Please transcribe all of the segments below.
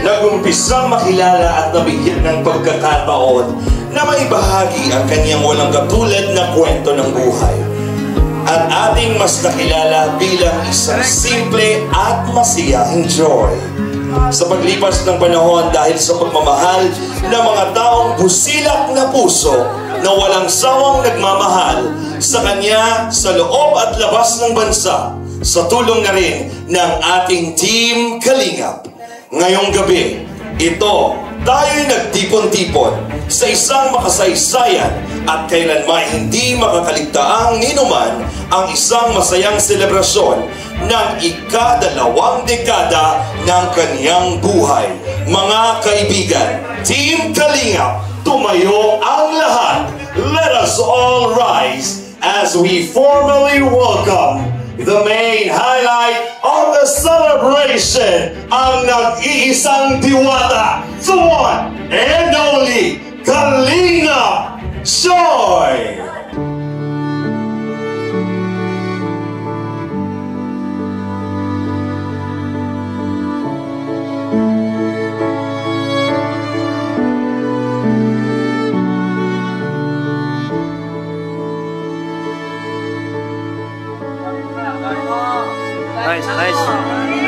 nag-umpisang makilala at nabigyan ng pagkakataon na maibahagi ang kanyang walang katulad na kwento ng buhay. At ating mas nakilala bilang isang simple at masiyahing Joy. Sa paglipas ng panahon dahil sa pagmamahal ng mga taong busilak na puso na walang sawang nagmamahal sa kanya sa loob at labas ng bansa, sa tulong na rin ng ating Team Kalingap. Ngayong gabi, tayo'y nagtipon-tipon sa isang makasaysayan at kailanman hindi makakaligtaang ninuman ang isang masayang selebrasyon ng ika-2 dekada ng kanyang buhay. Mga kaibigan, Team Kalingap, tumayo ang lahat. Let us all rise as we formally welcome the main highlight of the celebration, ang nag-iisang diwata, the one and only Kalingap Joy!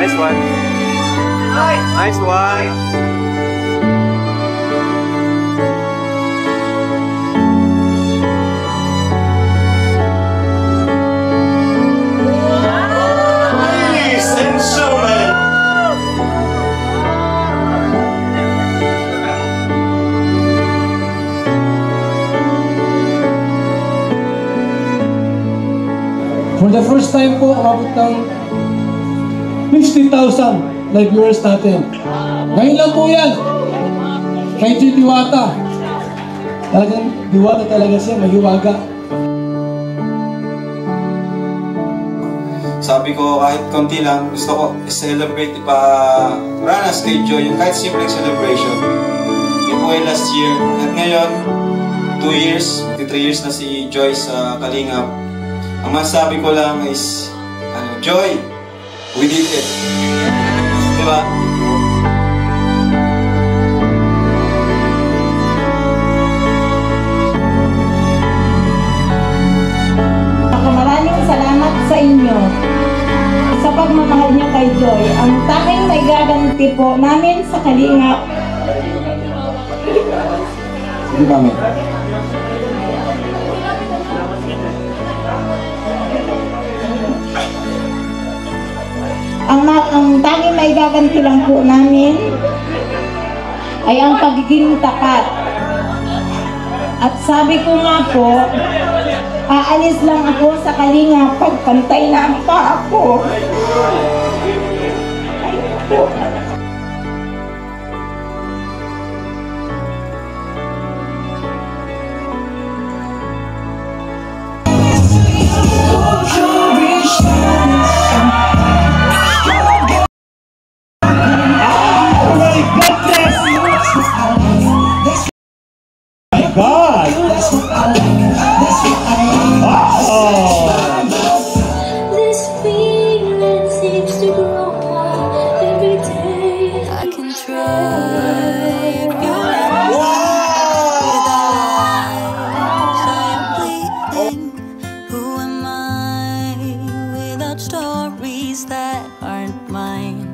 Nice one. Nice one. Ladies and gentlemen, for the first time po, umabot ng 50,000 live viewers natin. Ngayon lang po yan. Kay G. Diwata. Talagang diwata talaga siya, mahiwaga. Sabi ko kahit konti lang, gusto ko i-celebrate ranas kay Joy, yung kahit simple celebration. Yun po ay last year. At ngayon, 2 years, 3 years na si Joy sa Kalingap. Ang masabi ko lang is, Joy, we did it. Diba? Maraming salamat sa inyo sa pagmamahal niyo kay Joy. Ang tanging may gaganti po namin sa Kalingap. Sige, mami. Ang tanging may gaganti lang po namin ay ang pagiging tapat. At sabi ko nga po, aalis lang ako sa Kalingap pagpantay na ang paa ko. Ayun po. God! This feeling seems to grow every day. I can try. Who am I without stories that aren't mine?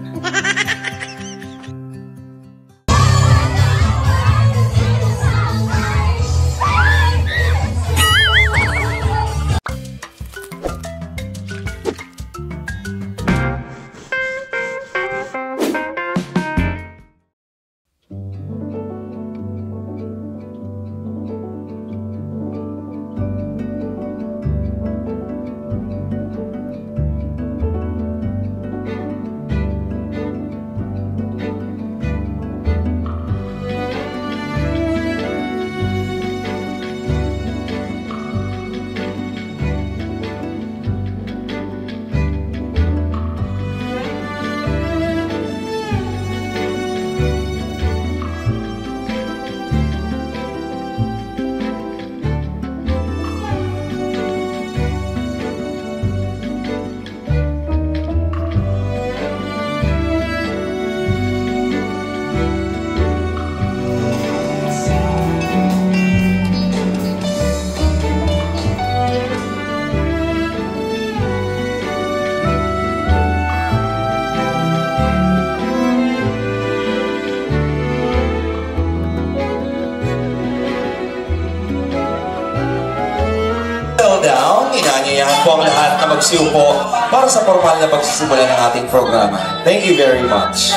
Inaanyayahan po ang lahat na magsiupo para sa formal na pagsisimula ng ating programa. Thank you very much.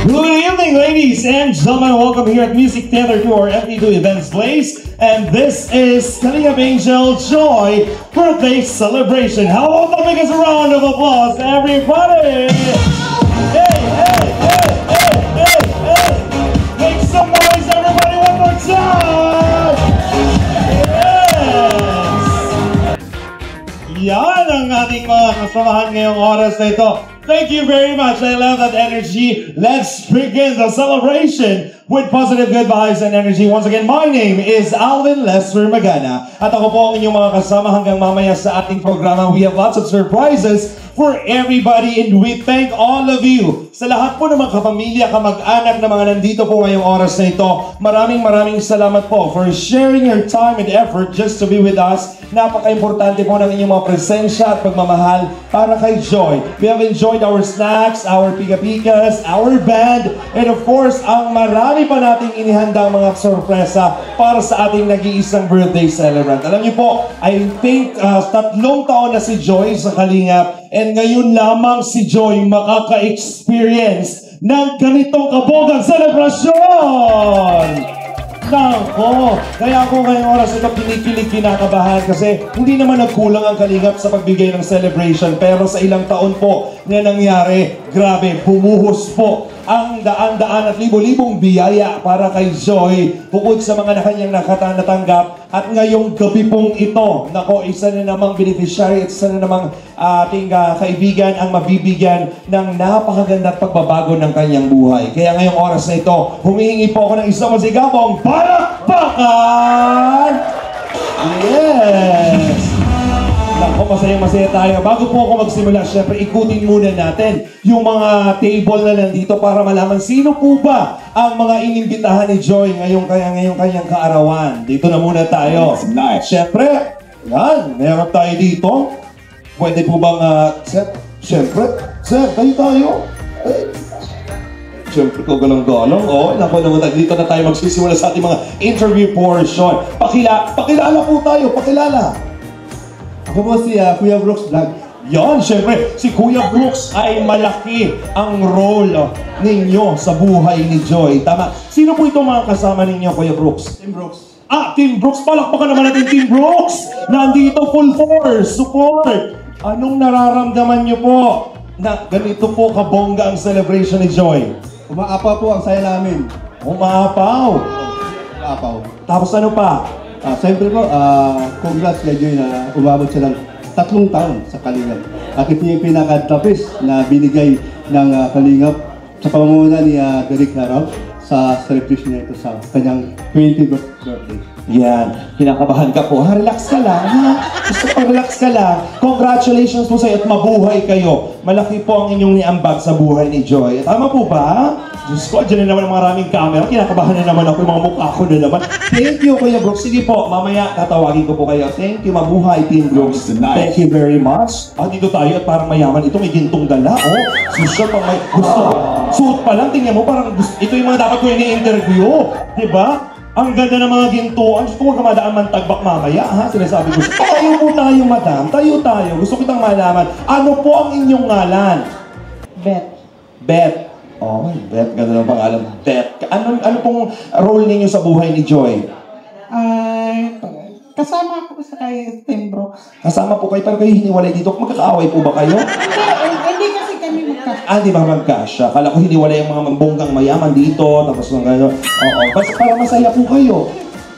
Good evening, ladies and gentlemen. Welcome here at Music Theater to our FD2 Events Place. And this is Kalingap Angel Joy Birthday Celebration. How about the biggest round of applause, everybody? Hey, hey, hey, hey, hey, hey. Make some noise, everybody, one more time. Yes! Yan ang ating mga kasamahan ngayong oras na ito. Thank you very much. I love that energy. Let's begin the celebration with positive good vibes and energy. Once again, my name is Alvin Lester Magana. At ako po ang inyong mga kasama hanggang mamaya sa ating programa. We have lots of surprises for everybody and we thank all of you. Sa lahat po ng mga kapamilya, kamag-anak na mga nandito po ngayong oras na ito, maraming salamat po for sharing your time and effort just to be with us. Napaka-importante po ng inyong mga presensya at pagmamahal para kay Joy. We have enjoyed our snacks, our pika-pikas, our band, and of course, ang marami pa nating inihandang mga sorpresa para sa ating nag-iisang birthday celebrant. Alam niyo po, I think 3 taon na si Joy sa Kalingap, and ngayon lamang si Joy makaka-experience ng ganitong kabogang selebrasyon! Nako! Kaya ako ngayong oras ito kinikilig, kinakabahan kasi hindi naman nagkulang ang Kalingap sa pagbigay ng celebration, pero sa ilang taon po na nangyari, grabe, bumuhos po ang daan-daan at libo-libong biyaya para kay Joy bukod sa mga kanyang natanggap. At ngayong gabi pong ito, nako, isa na namang beneficiary at isa na namang ating kaibigan ang mabibigyan ng napakaganda at pagbabago ng kanyang buhay. Kaya ngayong oras na ito, humihingi po ako ng isang masigabong palakpakan! Yes! Nako, masaya tayo. Bago po ako magsimula, syempre ikutin muna natin yung mga table na nandito para malaman sino po ba ang mga inimbitahan ni Joy ngayong kanyang kaarawan. Dito na muna tayo. Nice. Syempre, yan, meron tayo dito. Pwede po bang, syempre, sir, tayo. Siyempre ko galang-galang. Naku naman, dito na tayo magsisimula sa ating mga interview portion. Pakilala po tayo, pakilala. Ako po si Kuya Brooks Vlog. Yan, syempre, si Kuya Brooks ay malaki ang role ninyo sa buhay ni Joy. Tama. Sino po itong mga kasama ninyo, Kuya Brooks? Team Brooks. Team Brooks. Palakpakan naman natin, Team Brooks. Nandito, full force, support. Anong nararamdaman niyo po na ganito po kabongga ang celebration ni Joy? Umaapaw po ang saya namin. Umaapaw. Tapos ano pa? Siyempre po, congrats kay Joy na umabot siya ng 3 taon sa Kalingap. At ito yung pinakatapis na binigay ng Kalingap sa pamumuno ni Derek Laraw sa celebration niya ito sa kanyang 20th birthday. Yan, kinakabahan ka po. Relax ka lang, ha? Gusto ko relax ka lang. Congratulations po sa iyo at mabuhay kayo. Malaki po ang inyong niambag sa buhay ni Joy. Tama po ba? Diyos ko, dyan na naman ang maraming camera. Kinakabahan na naman ako, yung mga mukha ko na naman. Thank you, Kuya Brooks. Sige po, mamaya tatawagin ko po kayo. Thank you, mabuhay, Team Brooks. Thank you very much. Dito tayo at parang mayaman. Ito may gintong dala, Susunod pang may gusto. Suot pa lang, tingnan mo, parang gusto. Ito yung mga dapat ko ini-interview. Diba? Ang ganda ng mga gintuan. Gusto ko kamadaan man tagbak mamaya, ha? Sinasabi ko, tayo po tayo, madam. Tayo. Gusto kitang malaman. Ano po ang inyong ngalan? Beth. Beth. Ganda ng pangalan. Beth. Ano pong role ninyo sa buhay ni Joy? Kasama ako sa kay Team Brooks. Kasama po kayo, pero kayo hiniwalay dito. Magkakaaway po ba kayo? Hindi kasi kami magkasama. Di ba magkasya? Kala ko hiniwalay yung mga bonggang mayaman dito, tapos ng gano'n. Para masaya po kayo.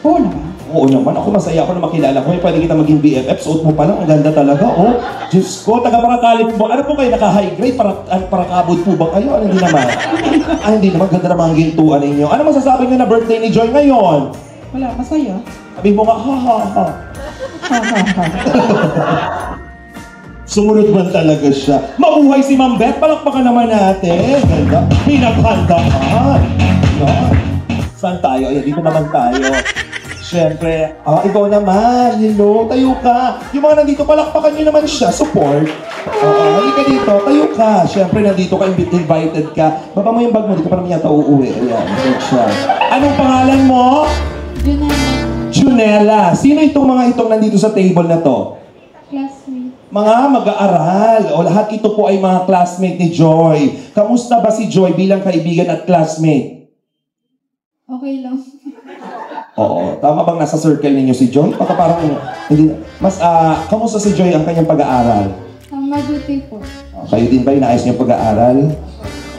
Oo naman. Oo naman, ako masaya ako na makilala ko. Pwede kita maging BFF, suot mo pa lang, ang ganda talaga, Diyos ko, taga-Paracali po ba? Ano po kayo, naka-high grade? Para kabod po ba kayo? Hindi naman. Hindi naman, ganda naman ang gintuan ninyo. Ano masasabi nyo na birthday ni Joy ngayon? Wala, masaya. Sabi mo nga, ha. Sumunod man talaga siya. Mabuhay si Ma'am Beth, palakpakan naman natin. Ganda. Pinaghandaan. Yan. Saan tayo? Ayan, dito naman tayo. Siyempre, ikaw naman, hello, tayo ka. Yung mga nandito, palakpakan nyo naman siya, support. Halika dito, tayo ka. Siyempre, nandito ka, invited ka. Baba mo yung bag mo, dito pa naman yata uuwi. Ayan, good siya. Anong pangalan mo? Junella. Junella. Sino itong nandito sa table na to? Classmate. Mga mag-aaral. O lahat ito po ay mga classmate ni Joy. Kamusta ba si Joy bilang kaibigan at classmate? Okay lang. Oo. Tama bang nasa circle ninyo si Joy? Baka parang, hindi, kamusta si Joy ang kanyang pag-aaral? Mabuti po. Kayo din ba inaayos niyong pag-aaral?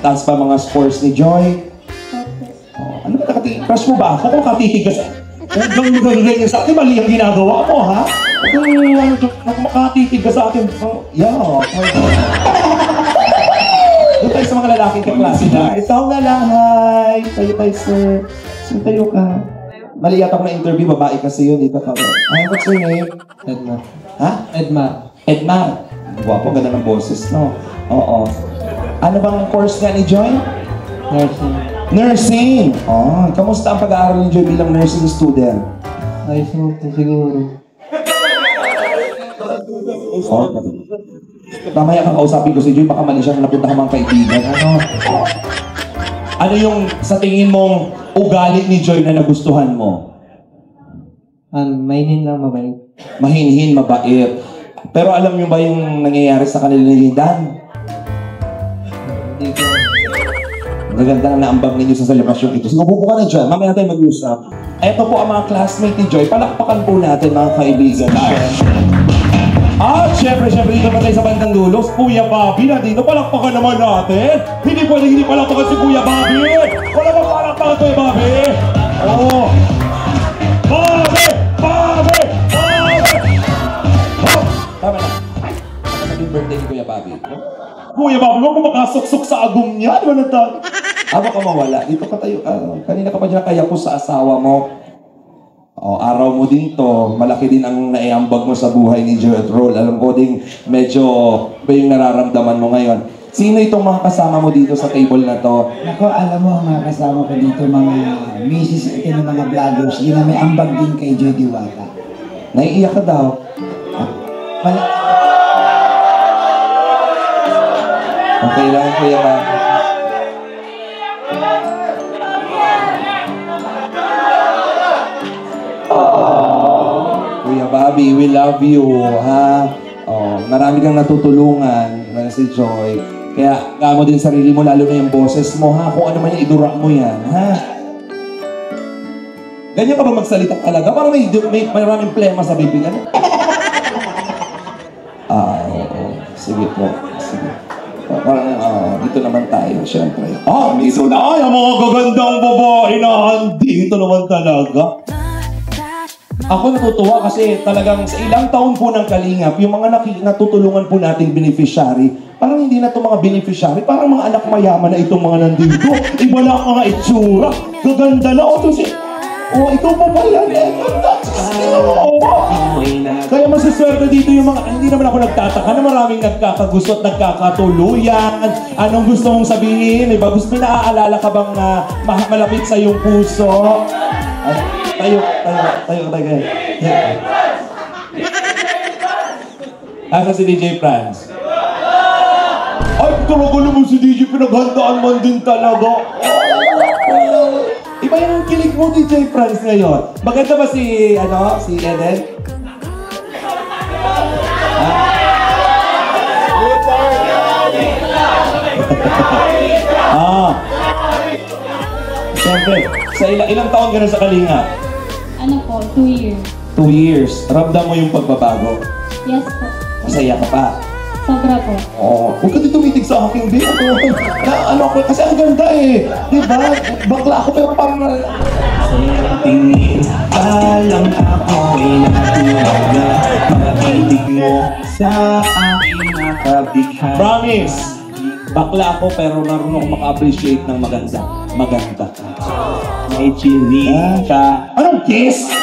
Taas pa mga scores ni Joy? Opo. Ano ba crush mo ba ako kung katitig ka sa... Huwag magagaganyan sa akin, mali ang ginagawa mo, ha? Kung makatitig ka sa akin, doon tayo sa mga lalaking kaklase na. Ikaw na lang, hi! Tayo, sir. Sino tayo ka? Mali yata ko na interview, babae kasi yun. Dito ka. What's your name? Edmar. Ha? Edmar. Edmar. Guwapo, ganda ng boses, no? Oo. Ano bang course nga ni Joy? Nursing. Nursing! Kamusta ang pag-aaral ni Joy bilang nursing student? Ayos mo po siguro. Mamaya kakausapin ko si Joy, baka mali siya na napunta ka mga kaibigan. Ano yung sa tingin mong ugali ni Joy na nagustuhan mo? Mainin lang, mabait. Mahinhin, mabait. Pero alam niyo ba yung nangyayari sa kanila ni Dan? Hindi ko. Magaganda na naambag ninyo sa selebrasyon ito. So, upo ka na dyan. Mamaya tayo mag-usap. Ito po ang mga classmate ni Joy. Palakpakan po natin mga kaibigan. At syempre, dito pa tayo sa bandang dulo. Kuya Bobby na dito. Palakpakan naman natin. Hindi pwede hindi palakpakan si Kuya Bobby. Wala bang palakpakan Kuya Bobby? Oo. Bobby! Bobby! Bobby! Oh, tama na. Ano naging birthday ni Kuya Bobby? Kuya Bobby, huwag mo makasuksok sa agong niya. Di ba nata? Baka mawala. Dito ka tayo. Kanina ka pa dyan kaya po sa asawa mo. Araw mo din to, malaki din ang naiambag mo sa buhay ni Joy at Roll. Alam ko din, medyo ba yung nararamdaman mo ngayon. Sino itong mga kasama mo dito sa table na to? Ako, alam mo, mga kasama ko dito, mga misis ito ng mga vloggers, yun na may ambag din kay Joy Diwata. Naiiyak ka daw. Okay lang, Kuya Bobby. Kuya Bobby, we love you, ha? Marami kang natutulungan na si Joy. Kaya mo din sarili mo, lalo na yung boses mo, ha? Kung ano man yung idura mo yan, ha? Ganyan ka ba magsalita talaga? Parang may maraming plema sa bibig, ano? Oo. Sige po. Sige. Parang, dito naman tayo, syempre. Dito na ay, ang mga gagandang babae na dito naman talaga. Ako natutuwa kasi talagang sa ilang taon po ng Kalingap, yung mga natutulungan po nating beneficiary, parang hindi na itong mga beneficiary, parang mga anak mayaman na itong mga nandito. Iba na ang mga itsura. Gaganda na. Ito pa ba yan? Kaya masaswerte dito yung mga, hindi naman ako nagtataka na maraming nagkakagusto at nagkakatuluyan. Anong gusto mong sabihin? Diba? Gusto mo naaalala ka bang malapit sa iyong puso? Tayo. Asa si DJ Franz? Ay, talaga naman si DJ, pinaghandaan man din talaga. Iba yung kilig mo, DJ Franz, ngayon. Maganda ba si Eden? Siyempre, sa ilang taon ka na sa Kalingap? Ano po, 2 years. 2 years. Ramdam mo yung pagbabago? Yes po. Masaya ka pa? Sobra po. Huwag ka tumitig sa aking bill. Kasi ang ganda eh. Diba? Bakla ako pero parang Tingin alam ako'y natulog na mga titig mo sa aking nakabighan. Promise! Bakla ako pero marunong ako maka-appreciate ng maganda. Maganda. May chili ka. Anong kiss?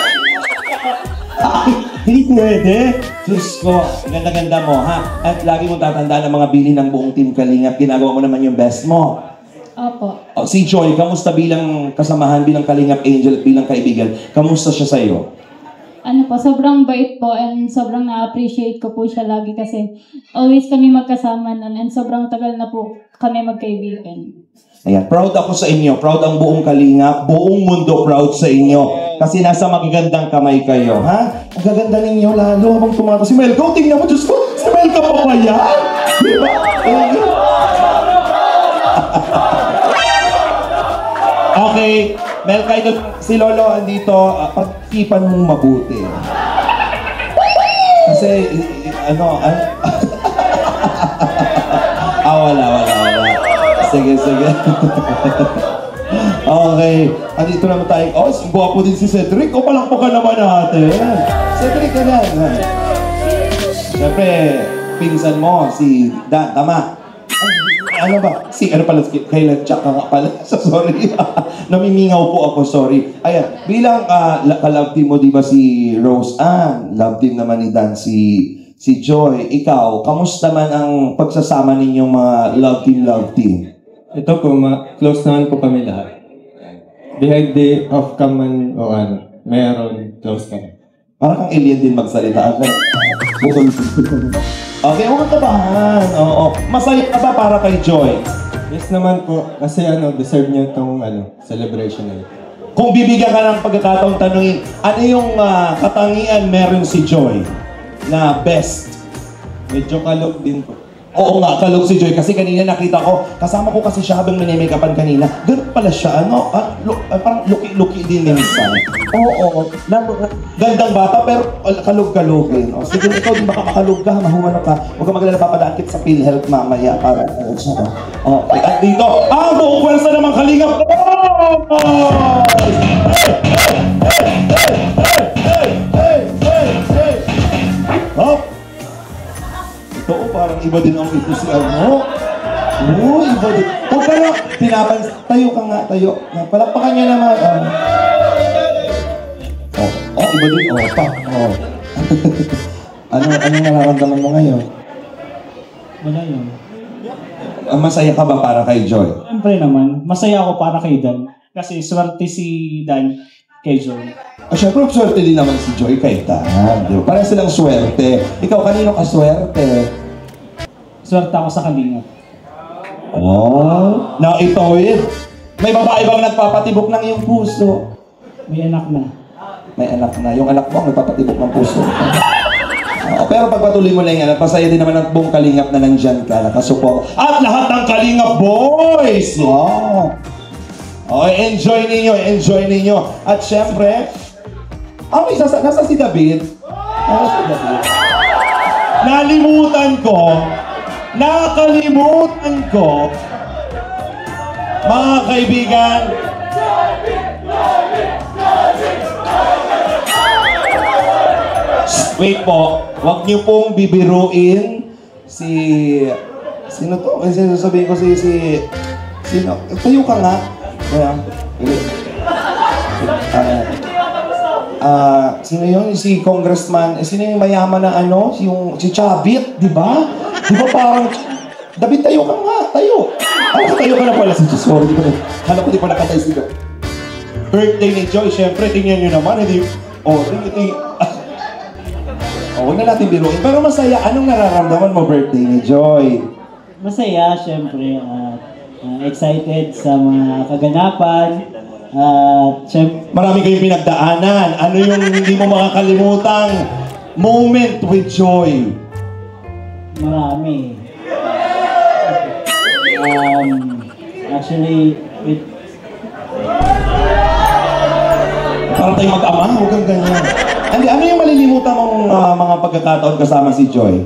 Hindi pwede. Diyos ko, ganda-ganda mo, ha? At lagi mong tatandaan ang mga bili ng buong Team Kalingap. Ginagawa mo naman yung best mo. Opo. O, si Joy, kamusta bilang kasamahan, bilang Kalingap Angel at bilang kaibigan? Kamusta siya sa'yo? Ano po, sobrang bait po and sobrang na-appreciate ko po siya lagi kasi always kami magkasama nun and sobrang tagal na po kami magkaibigan. Ayan, proud ako sa inyo. Proud ang buong Kalingap. Buong mundo proud sa inyo. Kasi nasa magagandang kamay kayo, ha? Ang gaganda ninyo lalo habang tumata. Si Melco, tingnan mo, Diyos ko, si Melco pa ba yan? Diba? Okay, Melca, ito, si Lolo andito, pagsipan mong mabuti. Kasi, wala. Sige. Okay, andito naman tayo. Oh, guwapo din si Cedric. O, palakpakan naman natin. Cedric ka na. Siyempre, pinsan mo, si Dan, tama? Ano ba? Ano pala? Kailan tsaka nga pala. Sorry. Namimingaw po ako, sorry. Ayan, bilang ka-love team mo, di ba si Rose Ann? Love team naman ni Dan si Joy. Ikaw, kamusta man ang pagsasama ninyong mga love team? Ito po, close naman po kami lahat. Behind the off-cam man o meron close kami. Parang kang alien din magsalita. Okay, huwag kang kabahan. Oo. Masaya ka ba para kay Joy? Yes naman po, kasi deserve niya itong celebration na ito. Kung bibigyan ka ng pagkakataong tanungin, ano yung katangian meron si Joy na best? Medyo kalog din po. Oo nga, kalog si Joy. Kasi kanina nakita ko, kasama ko kasi siya habang minimake-upan kanina. Ganun pala siya, parang luki-luki din minsan. Oo. Gandang bata, pero kalog-kalogin. O, sige, ikaw din baka makalog ka, mahumano ka. Huwag ka maglala, papadaan kita sa PhilHealth mamaya para okay, at dito, ang buong pwersa naman Kalingap. Hop! Ito, parang iba din ang ito si iba din. Huwag ka lang, tayo ka nga, tayo. Palakpakan niya naman. Iba din, Anong nararamdaman mo ngayon? Wala yun. Masaya ka ba para kay Joy? Siyempre naman, masaya ako para kay Dan. Kasi swerte si Dan kay Joy. Siyempre, swerte din naman si Joy kay Dan. Parang silang swerte. Ikaw, kanino ka swerte? Swerte ako sa Kalingap. Na ito may babae bang nagpapatibok ng iyong puso? May anak na. May anak na. Yung anak mo, nagpapatibok ng puso. Pero pagpatuloy mo lang yan, at pasaya din naman ang buong Kalingap na nandyan ka, nakasupo. At lahat ng Kalingap boys! Wow! Okay, enjoy ninyo. At syempre, nasa si David. Nakalimutan ko, mga kaibigan, wait po, huwag niyo pong bibiruin sino to? Sabihin ko sino? Tayo ka nga. Sino yun? Si Congressman, sino yung mayaman na si Chavit, di ba? Di ba parang, David, tayo ka nga, tayo. Tayo ka na pala. Sorry, hala ko di pa nakatay sila. Birthday ni Joy, syempre, tingnan nyo naman, hindi, huwag na natin biruin. Pero masaya, anong nararamdaman mo birthday ni Joy? Masaya, syempre. Excited sa mga kaganapan. Marami kayong pinagdaanan. Ano yung hindi mo makakalimutang moment with Joy? Marami. Actually, parang tayo mag-ama, huwag kang ganyan. Ano yung malilimutan mong mga pagkakataon kasama si Joy?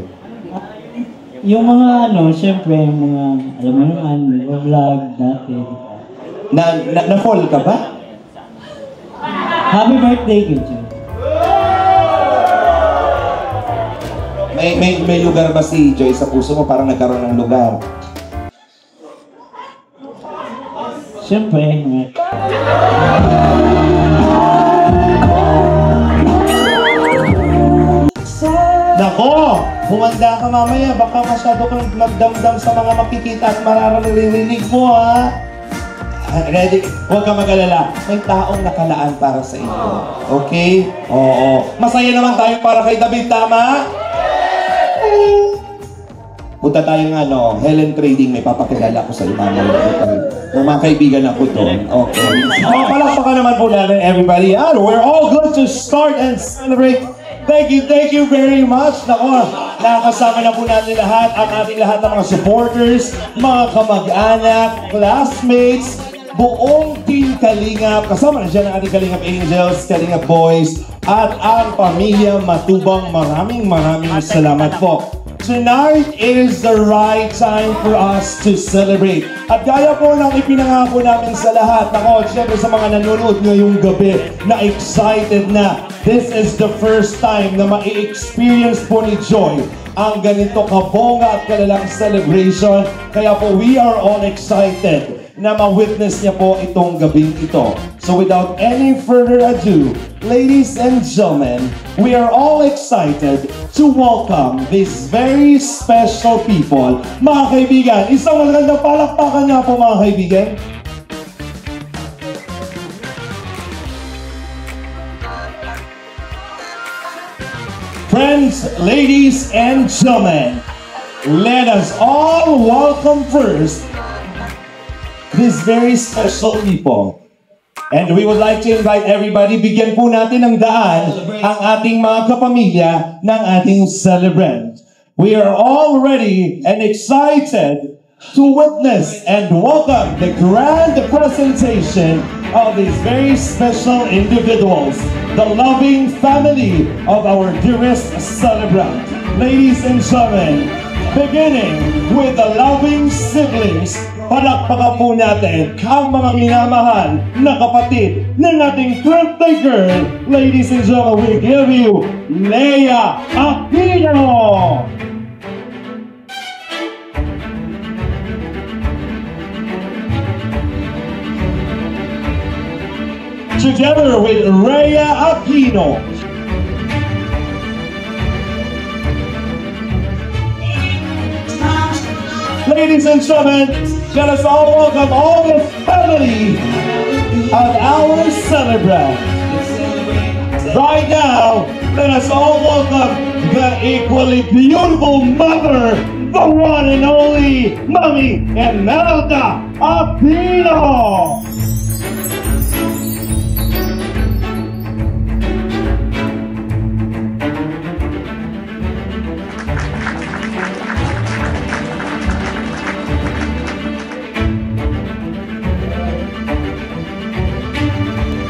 yung mga syempre, yung mga, alam mo naman, vlog natin. Na-fall ka ba? Happy birthday, Joy. May lugar ba si Joy sa puso mo? Parang nagkaroon ng lugar. Siyempre, Nako, Nako, humanda ka mamaya. Baka masyado kang magdamdam sa mga makikita at mararirinig mo, ha? Ready? Huwag ka mag-alala. May taong nakalaan para sa iyo. Okay? Oo. Masaya naman tayo para kay David, tama? Punta tayong Helen Trading. May papakilala ko sa iyo, mamaya. Ng mga kaibigan ako doon. Okay. Palakpakan naman po natin, everybody. We're all good to start and celebrate. Thank you very much. Nako, nakakasama na po natin lahat, ang ating lahat ng mga supporters, mga kamag-anak, classmates, buong Team Kalingap. Kasama na dyan ang ating Kalingap Angels, Kalingap Boys, at ang pamilya Matubang. Maraming salamat po. Tonight is the right time for us to celebrate. At gaya po ng ipinangako namin sa lahat, nako, siyempre sa mga nanonood ngayong gabi na excited na, this is the first time na ma-experience po ni Joy ang ganito kabongga at kalalang celebration. Kaya po, we are all excited na ma-witness niya po itong gabing ito. So without any further ado, ladies and gentlemen, we are all excited to welcome these very special people. Mga kaibigan, isang magandang palakpakan nga po mga kaibigan. Friends, ladies and gentlemen, let us all welcome first these very special people. And we would like to invite everybody, bigyan po natin ng daan ang ating mga kapamilya ng ating celebrant. We are all ready and excited to witness and welcome the grand presentation of these very special individuals, the loving family of our dearest celebrant. Ladies and gentlemen, beginning with the loving siblings, palakpakan po natin ang mga minamahal na kapatid ng ating birthday girl. Ladies and gentlemen, we give you Leia Aquino! Together with Rhea Aquino. Ladies and gentlemen, let us all welcome all the family of our celebrant. Right now, let us all welcome the equally beautiful mother, the one and only Mommy Imelda Aquino.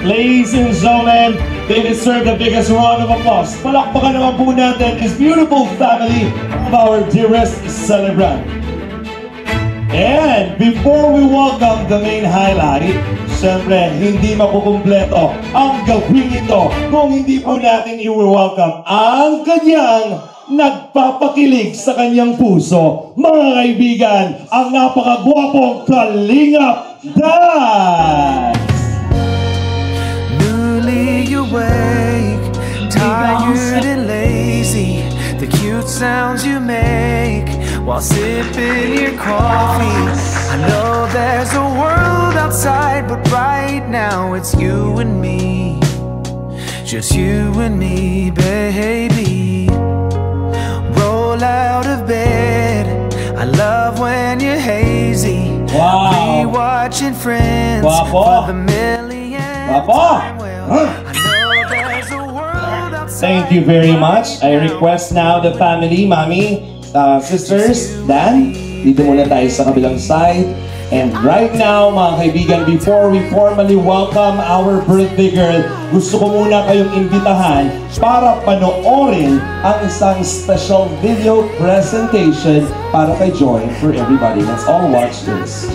Ladies and gentlemen, they deserve the biggest round of applause. Palakpakan naman po natin this beautiful family of our dearest celebrant. And before we welcome the main highlight, siyempre, hindi makukumpleto ang gawin ito kung hindi po natin i-welcome ang kanyang nagpapakilig sa kanyang puso. Mga kaibigan, ang napakagwapong Kalingap Dad! Awake, tired and lazy, the cute sounds you make while sipping your coffee. I know there's a world outside, but right now it's you and me, just you and me, baby. Roll out of bed, I love when you're hazy. Wow. Rewatching Friends for the millionth time. Thank you very much. I request now the family, Mommy, sisters, Dan, dito muna tayo sa kabilang side. And right now, mga kaibigan, before we formally welcome our birthday girl, gusto ko muna kayong imbitahan para panoorin ang isang special video presentation para kay Joy for everybody. Let's all watch this.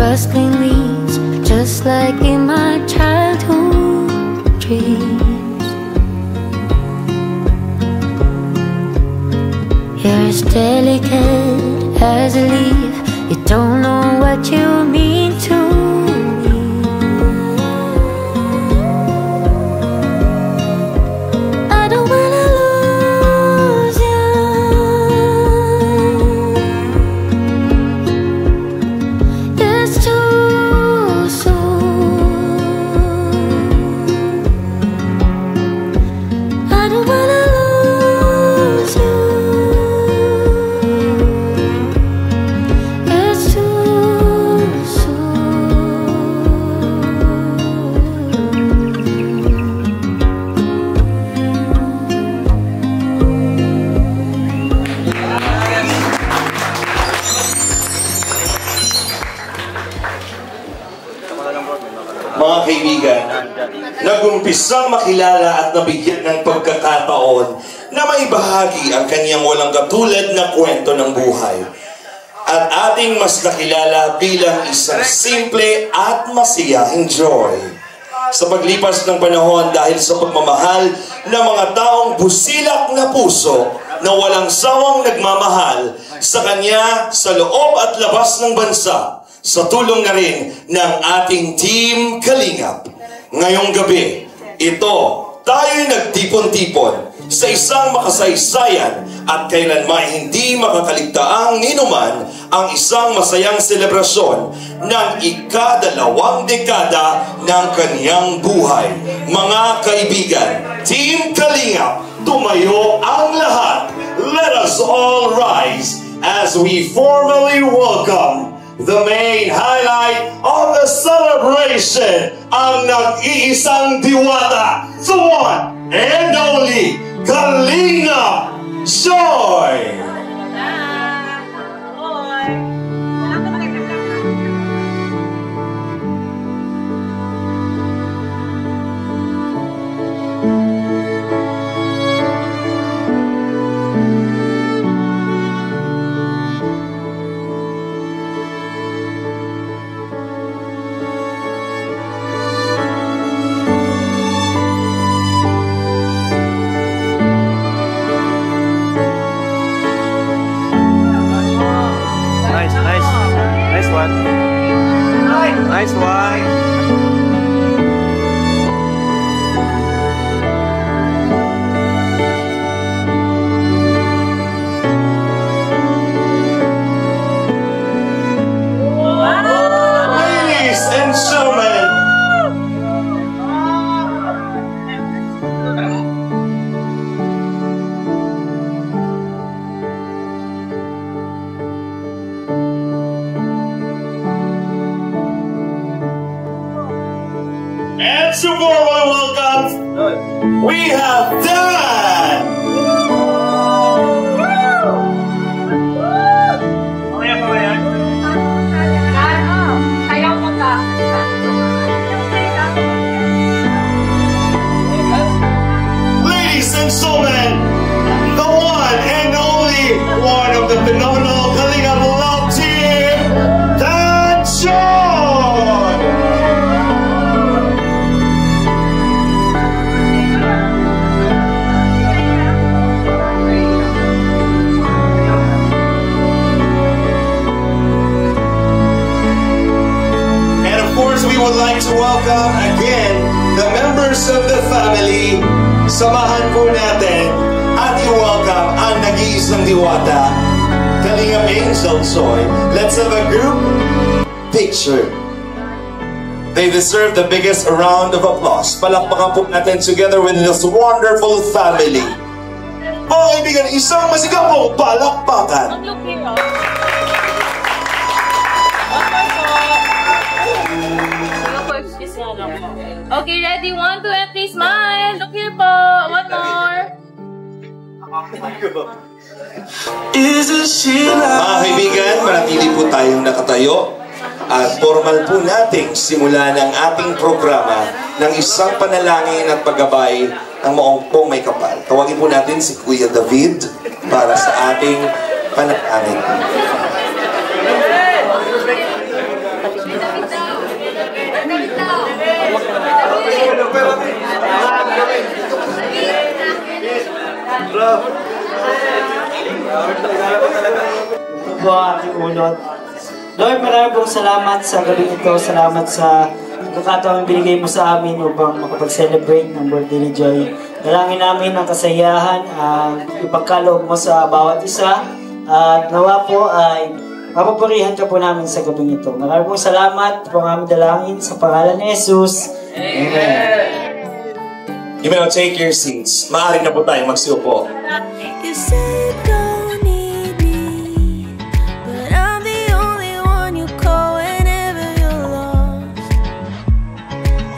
rustling leaves, just like in my childhood dreams. You're as delicate as a leaf, you don't know what you mean to me. I don't wanna lose you. It's too soon. I don't wanna lose you. Mga kaibigan, nag-umpisang makilala at nabigyan ng pagkakataon na maibahagi ang kanyang walang katulad na kwento ng buhay. At ating mas nakilala bilang isang simple at masiyahing Joy. Sa paglipas ng panahon dahil sa pagmamahal ng mga taong busilak na puso na walang sawang nagmamahal sa kanya sa loob at labas ng bansa, sa tulong na rin ng ating Team Kalingap. Ngayong gabi, tayo'y nagtipon-tipon sa isang makasaysayan at kailanman hindi makakaligtaang inuman ang isang masayang selebrasyon ng ika-2 dekada ng kanyang buhay. Mga kaibigan, Team Kalingap, tumayo ang lahat. Let us all rise as we formally welcome the main highlight of the celebration, ang nag-iisang diwata, the one and only Kalingap Joy! Nice one. Ladies and gentlemen, and to warm welcome, we have Dan! Ladies and gentlemen, the one and only one of the phenomenal Kalingap Love Team, Dan John! And of course, we would like to welcome again the members of the family. Samahan po natin at i-welcome ang nag-iisang diwata, Kalingap Angel Joy. Let's have a group picture. They deserve the biggest round of applause. Palakpakan po natin together with this wonderful family. Mga kaibigan, isang masigapong palakpakan. Okay, ready? 1, 2, and 3, smile! Look here po! One more! Mga kaibigan, manatili po tayong nakatayo at formal po nating simula ng ating programa ng isang panalangin at paggabay ng maongpong may kapal. Tawagin po natin si Kuya David para sa ating panalangin. Ito po ang aking unod. Lord, maraming pong salamat sa gabi ito. Salamat sa pagkakataong binigay mo sa amin upang makapag-celebrate ng birthday ni Joy. Dalangin namin ang kasayahan, ang ipagkaloob mo sa bawat isa. At nawa po ay mapapurihan ka po namin sa gabi ito. Maraming pong salamat po ang aming dalangin sa pangalan ni Jesus. Amen. You may now take your seats. Maaari na po tayong magsiupo. You say don't need me, but I'm the only one you call whenever you're lost.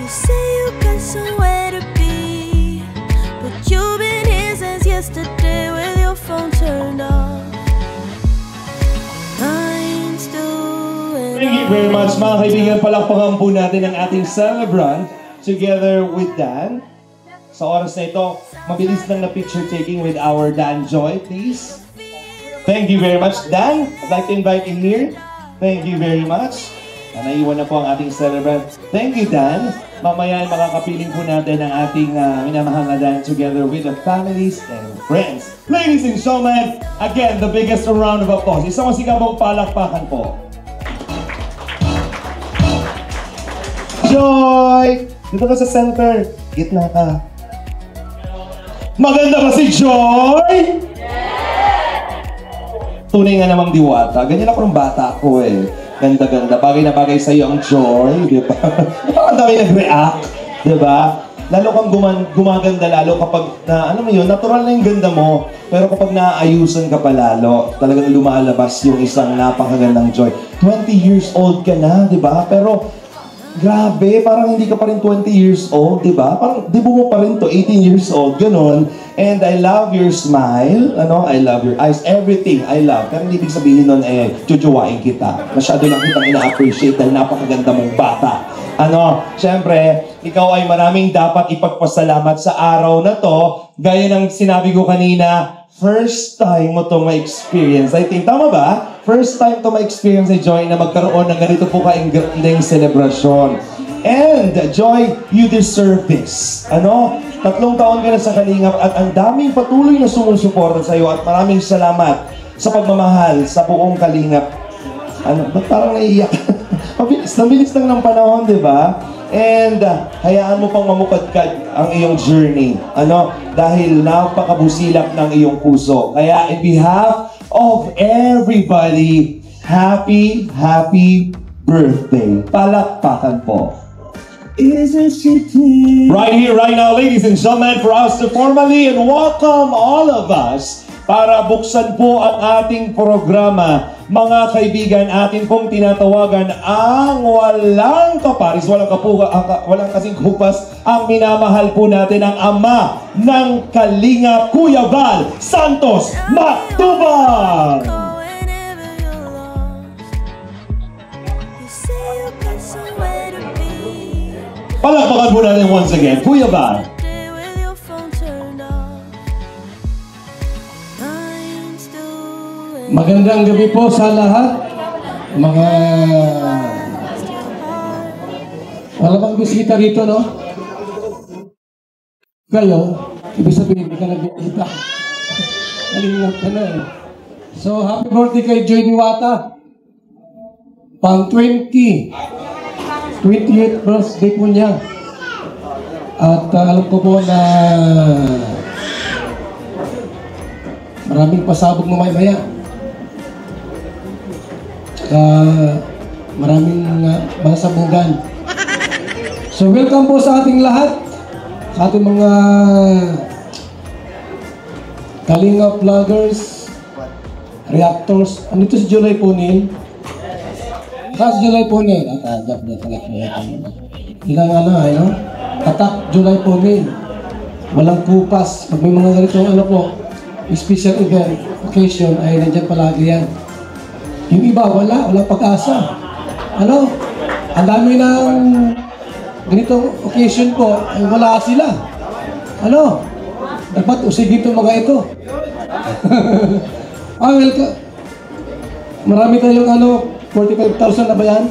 You say you got somewhere to be, but you've been here since yesterday with your phone turned off. Mine's doing Thank you very much, mga kaibigan. Palakpakan po natin ang ating celebrant together with Dan. Sa oras na ito, mabilis lang na picture taking with our Dan Joy, please. Thank you very much, Dan. I'd like to invite him here. Thank you very much. Naiwan na po ang ating celebrant. Thank you, Dan. Mamaya makakapiling po natin ang ating minamahal na Dan together with the families and friends. Ladies and gentlemen, again, the biggest round of applause. Isang masigabong palakpakan po. Joy! Dito ka sa center. Gitna ka. Maganda ba si Joy? Tunay nga namang diwata. Ganyan ako ng bata ko eh. Ganda-ganda. Bagay na bagay sa'yo ang Joy. Di ba? Ang dami nag-react. Di ba? Lalo kang gumaganda lalo kapag ano mo yun, natural na yung ganda mo. Pero kapag naaayusan ka pa lalo, talagang lumalabas yung isang napakagandang Joy. 20 years old ka na, di ba? Pero grabe, parang hindi ka pa rin 20 years old, di ba? Parang dibo mo pa rin to, 18 years old, ganun. And I love your smile, I love your eyes, everything I love. Pero hindi ibig sabihin nun, chuchuwain kita. Masyado lang kitang ina-appreciate dahil napakaganda mong bata. Siyempre, ikaw ay maraming dapat ipagpasalamat sa araw na to. Gaya ng sinabi ko kanina, first time mo to ma-experience. I think, tama ba? First time to ma-experience ni Joy na magkaroon ng ganito po kaingandang celebration. And, Joy, you deserve this. 3 taon ka na sa Kalingap at ang daming patuloy na sumusuporta sa iyo at maraming salamat sa pagmamahal sa buong Kalingap. Ba't parang naiiyak? Nabilis lang ng panahon, di ba? And hayaan mo pang mamukadkad ang iyong journey. Dahil napakabusilak ng iyong puso. Kaya in behalf of everybody, happy birthday. Palakpakan po. Right here, right now, ladies and gentlemen, for us to formally and welcome all of us para buksan po ang ating programa. Mga kaibigan, atin pong tinatawagan ang walang kaparis, walang kasing kupas, ang minamahal po natin ang ama ng Kalingap, Kuya Val Santos Matubang! Palakpakan po natin once again, Kuya Val. Magandang gabi po sa lahat. Mga malamang bisita rito, no? Kayo, ibig sabihin, hindi ka nagbibisita. Kalingap ka na eh. So, happy birthday kay Joy Diwata. Pang 28th birthday po niya. At alam ko po na maraming pasabog mamaya-maya. Maraming mga sabugan. So welcome po sa ating lahat, sa ating mga Kalingap vloggers, reactors. Andito si July Punil. Si July Punil. Ilang Tatak July Punil. Walang kupas. Pag may mga ganitong special event, occasion, ay nandiyan palagi yan. Yung iba, walang pag-asa. Ang dami ng ganitong occasion po, ay wala sila. Dapat usigin itong mga ito. Welcome. Marami tayong 45,000 na ba yan?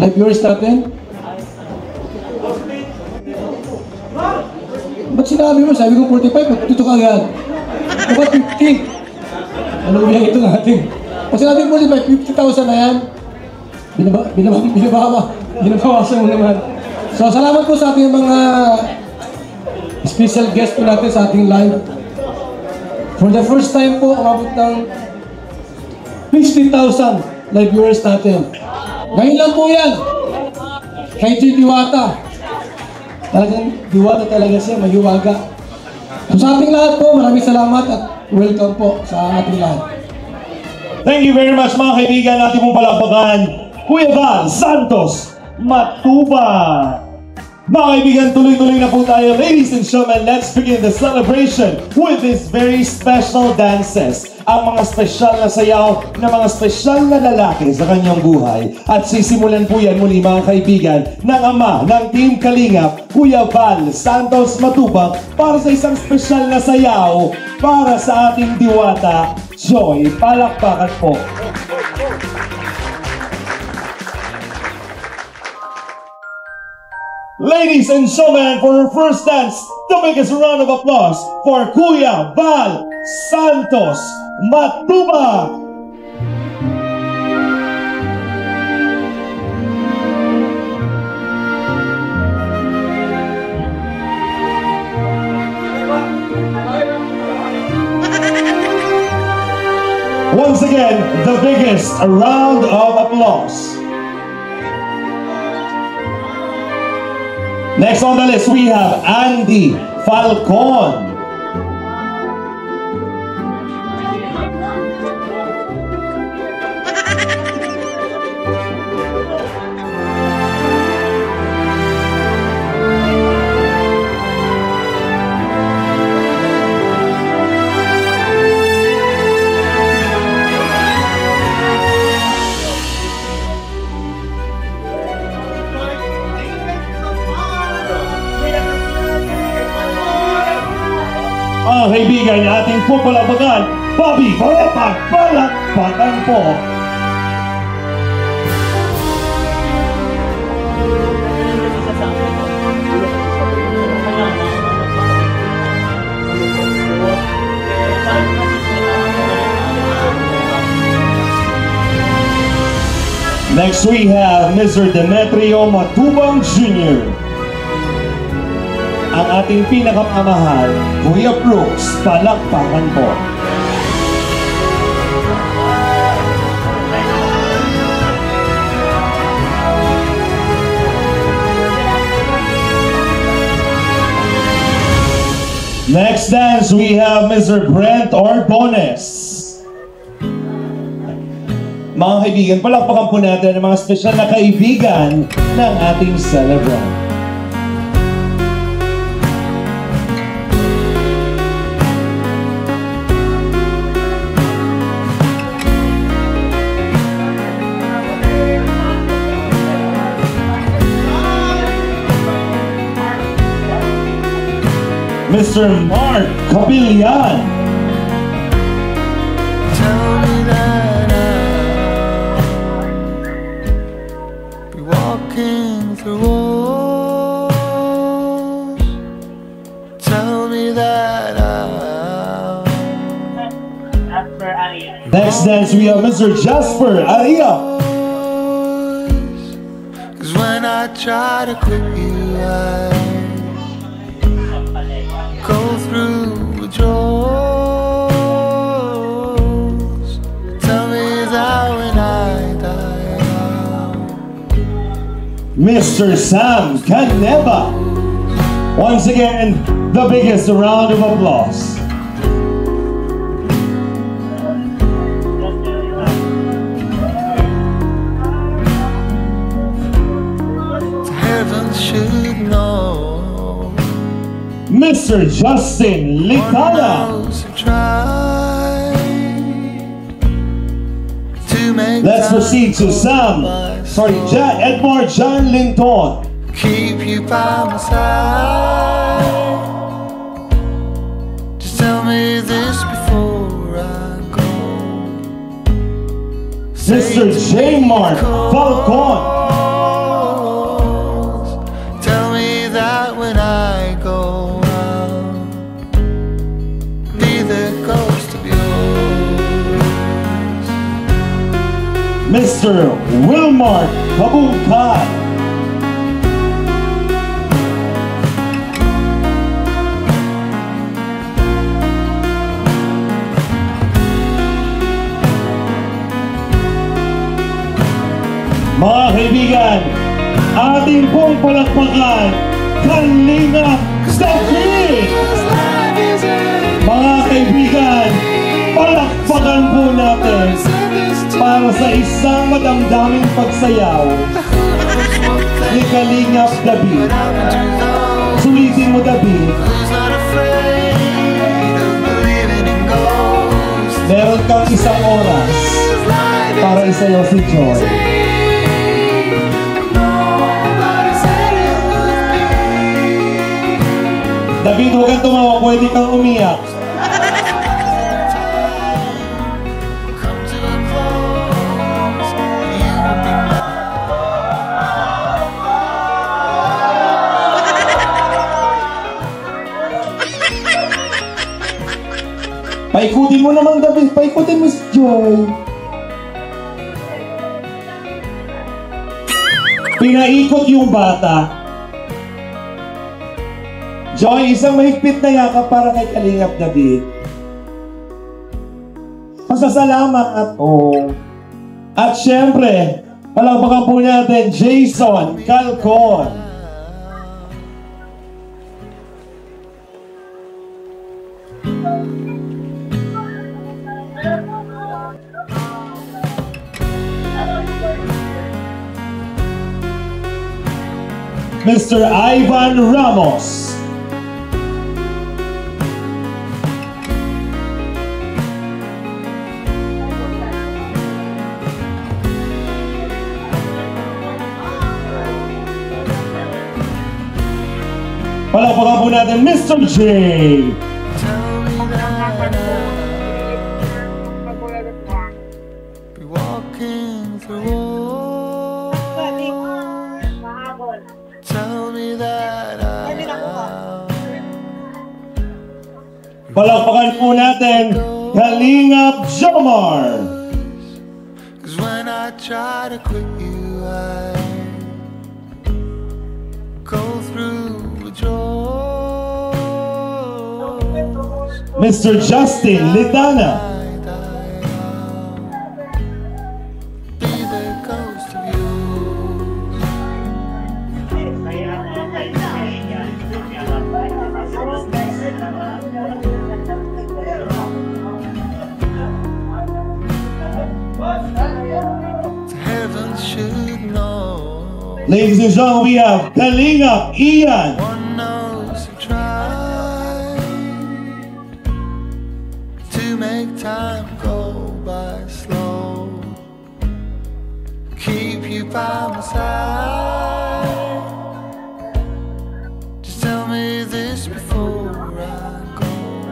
Live viewers natin. Ba't sinabi mo? Sabi ko 45, dito ka agad. Dapat 50. Ano biyang ito natin? Pag sinabi mo may 50,000 na yan, binabawasan mo naman. So salamat po sa ating mga special guest po natin sa ating live. For the first time po, umabot ng 50,000 live viewers natin. Ngayon lang po yan. Kay G. Diwata. Talagang diwata talaga siya, mahiwaga. So sa ating lahat po, maraming salamat at welcome po sa ating lahat. Thank you very much mga kaibigan. Natin pong palakpakan, Kuya Val Santos Matuba. Mga kaibigan, tuloy-tuloy na po tayo. Ladies and gentlemen, let's begin the celebration with these very special dances. Ang mga special na sayaw na mga special na lalaki sa kanyang buhay. At sisimulan po yan muli mga kaibigan ng ama ng Team Kalingap, Kuya Val Santos Matubang, para sa isang special na sayaw para sa ating diwata, Joy. Palakpakan po. Ladies and gentlemen, for our first dance, the biggest round of applause for Kuya Val Santos Matuba. Once again, the biggest round of applause. Next on the list, we have Andy Falcon. Mga kaibigan, ating pupalabagan, Bobby Balapag, palakpakan po. Next we have Mr. Demetrio Matubang Jr. Ang ating pinakamamahal, Kuya Brooks, palakpakan po. Next dance, we have Mr. Brent Orbones. Mga kaibigan, palakpakan po natin ang mga special na kaibigan ng ating celebrant. Mr. Mark Cabillan. Tell me that I'll be walking through walls. Tell me that I'll. Next dance we have Mr. Jasper Aria. 'Cause when I try to quit you, I go through withdrawals. Tell me that when I die out. Mr. Sam Caneva. Once again, the biggest round of applause. Heaven should know. Mr. Justin Licala. Let's proceed to Edmore John Linton. Keep you by my side. Just tell me this before I go. Mr. J. Mark Falcon. Tell me that when I go, I'll be there. Go. Mr. Wilmar Kabungkay. Mga kaibigan, ating pong palakpakan, Kalinga David! Mga kaibigan, palakpakan po natin para sa isang madamdaming pagsayaw ni Kalinga David. Sulitin mo, David. Meron kang isang oras para isayaw si Joy. David, huwag kang tumawa, pwede kang umiyak. Paikutin mo naman, David. Paikutin mo si Joy. Pinaikot yung bata. Joy, isang mahigpit na yakap para kay Kalingap David. Pasasalamat at At syempre, palakpakan po natin Jason Calcon. Mr. Ivan Ramos. Palakpakan po natin Mr. J. Palakpakan po natin Kalingap Jomar. Mr. Justin Lidana. Ladies and gentlemen, we have Kalingap Ian. Make time go by slow. Keep you by my side. Just tell me this before I go.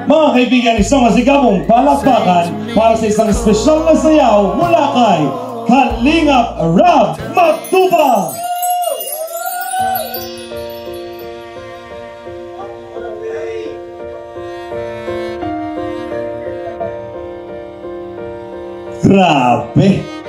Mga kaibigan, isang masigabong palakpakan para sa isang espesyal na sayaw mula kay Kalingap Rab Matubang. Grabe!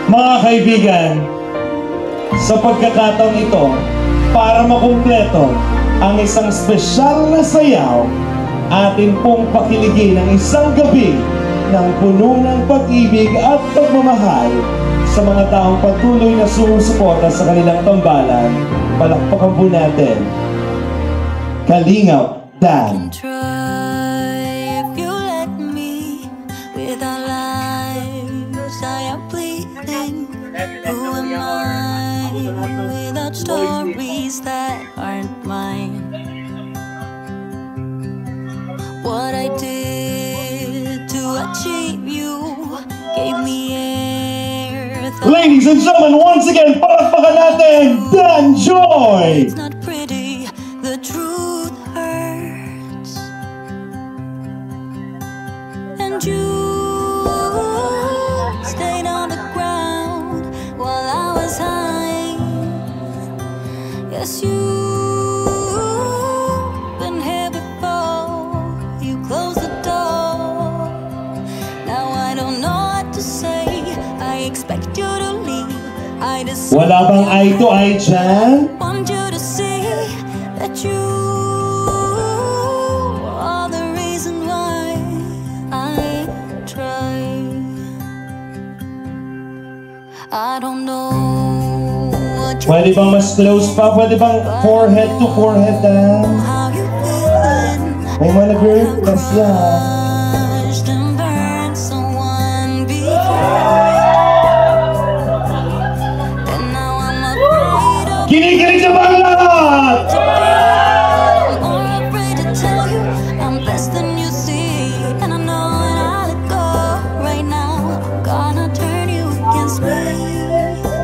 Mga kaibigan, sa pagkakataong ito, para makumpleto ang isang espesyal na sayaw, atin pong pakiligin ang isang gabi ng puno ng pag-ibig at pagmamahal sa mga taong patuloy na sumusuporta sa kanilang tambalan. Palakpakan po natin, Kalingap Dan. Try if you let me. Without lives I am bleeding. Who am I without stories that aren't mine? What I did to achieve you gave me air. Ladies and gentlemen, once again, palakpakan natin, Dan Joy! It's not pretty, the truth hurts. And you stayed on the ground while I was high. Yes, you've been here before. You closed the door. Now I don't know what to say. I expect you to leave. I just Wala bang eye to eye dyan? want you to see that you are the reason why I try. I don't know what you Pwede bang mas close pa? Pwede bang forehead to forehead Dan? how you feeling. May mga nag-girl plus yan. Touched and burned someone before. And now I'm afraid of Kinikilig na ba ang lahat? or afraid to tell you I'm less than you see. And I know when I let go right now, gonna turn you against me.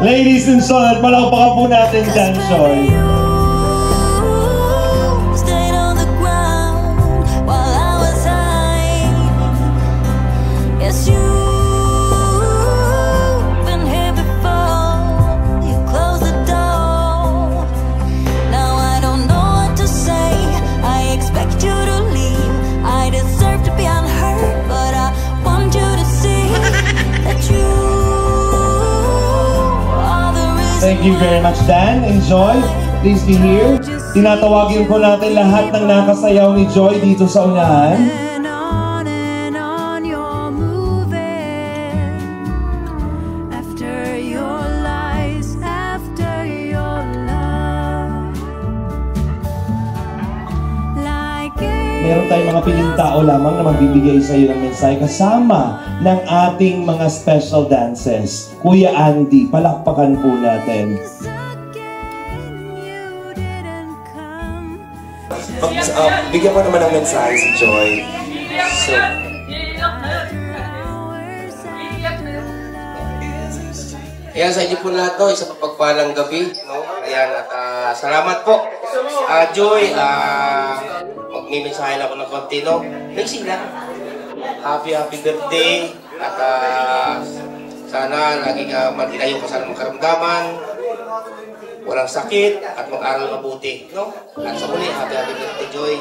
Ladies and gentlemen, palakpakan po natin Dan Joy. Stayed on the ground while I was high. Yes, you've been here before. You closed the door. Now I don't know what to say. I expect you to leave. I deserve to be unheard, but I want you to see that you are the reason. Thank you very much, Dan. Enjoy. Please be here. Tinatawagin po natin lahat ng nakasayaw ni Joy dito sa unahan. And on you're moving. After your lies, after your love. Like Meron tayong mga piling tao lamang na magbibigay sa iyo ng mensahe kasama ng ating mga special dances. Kuya Andy, palakpakan po natin. Bigyan mo naman ng mensahe si Joy. So, ayan, sa inyo po lahat to, isang pagpalang gabi. No? Ayan, at salamat po. Joy, magmimensahe lang ako ng konti, no? Racing lang. Happy birthday. At sana lagi ka matinayo ka sa makaramdaman. Walang sakit at mag-aral mabuti, no? At sa muli, happy birthday, Joy.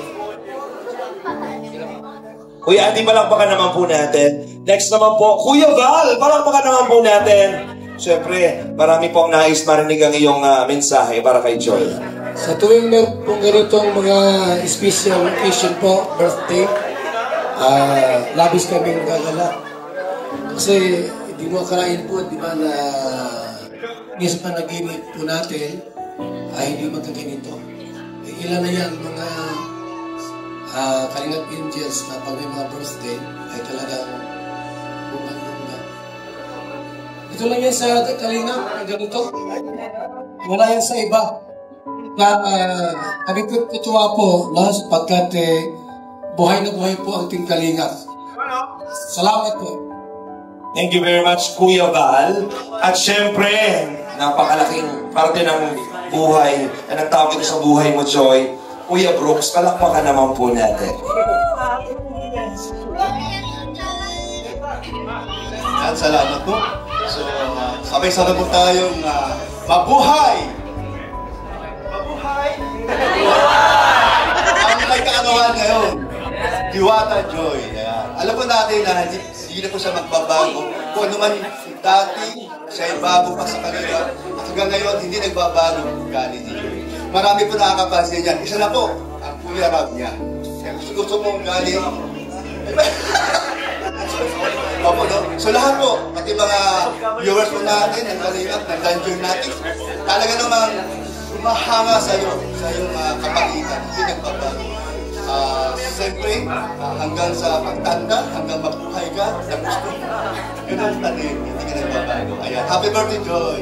Kuya Andy, palakpakan naman po natin. Next naman po, Kuya Val, palakpakan naman po natin. Siyempre, marami pong nais marinig ang iyong mensahe para kay Joy. Sa tuwing meron pong ganitong mga special occasion po, birthday, labis kaming gagala. Kasi hindi mo akalain po, di ba, na minsan panaginip po natin ay hindi magkaganito. Ilan na yan, mga Kalingap Angels na pag may mga birthday ay talagang bumanda. Ito lang yan sa Kalingap, ang ganito. Wala yan sa iba. Kami po tutuwa po sapagkat buhay na buhay po ang Team Kalingap. Salamat po. Thank you very much, Kuya Val. At syempre, napakalaking parte ng buhay na nagtawag ito sa buhay mo, Joy. Kuya Brooks, palakpakan naman po natin. At salamat po. So, sabay-sabay po tayong mabuhay! Mabuhay! Ang may kaanohan ngayon, Diwata Joy. Alam po natin na hindi na po siya magbabago. Kung ano man dati, siya ay bago pa sa kanila. At hanggang ngayon, hindi nagbabago ang galing ni Joy. Marami po nakakapansin niyan. Isa na po, ang kuya rab niya. Kaya gusto mong galing. Opo, no? So lahat po, pati mga viewers po natin, ng Kalingap, ng Dungeon natin, talaga namang mahanga sa iyong kapalitan, hindi nagbabago. Siyempre, hanggang sa pagtanda, hanggang mabuhay ka, na gusto mo, ganun pa rin, hindi ka nagbabago. Ayan, happy birthday, Joy!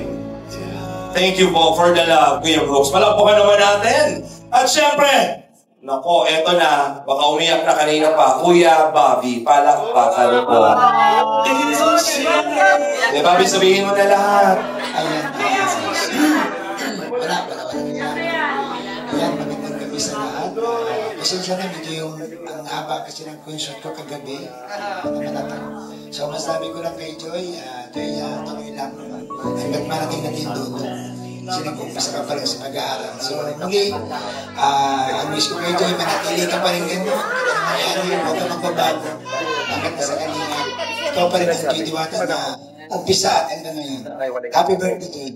Thank you po for the love, Kuya Brooks. Palakpakan naman natin. At syempre, nako, eto na, baka umiyak na kanina pa, Kuya Bobby, palakpakan po. Kuya Bobby, sabihin mo na lahat. Ayan, wala. Ayan, magandang gabi sa lahat. Pasensya na, medyo yung ang haba kasi ng concert ko kagabi. So, masabi ko lang kay Joy, tuloy lang. Hanggang marating natin doon. Kasi nag-umpisa ka pa lang sa pag-aaral. So, muli, ang wish ko kay Joy, manatili ka pa rin gano'n. Huwag ka magbabago. Hanggang sa kanina, ikaw pa rin ang Joy Diwata na umpisa at hanggang ngayon. Happy birthday, Joy.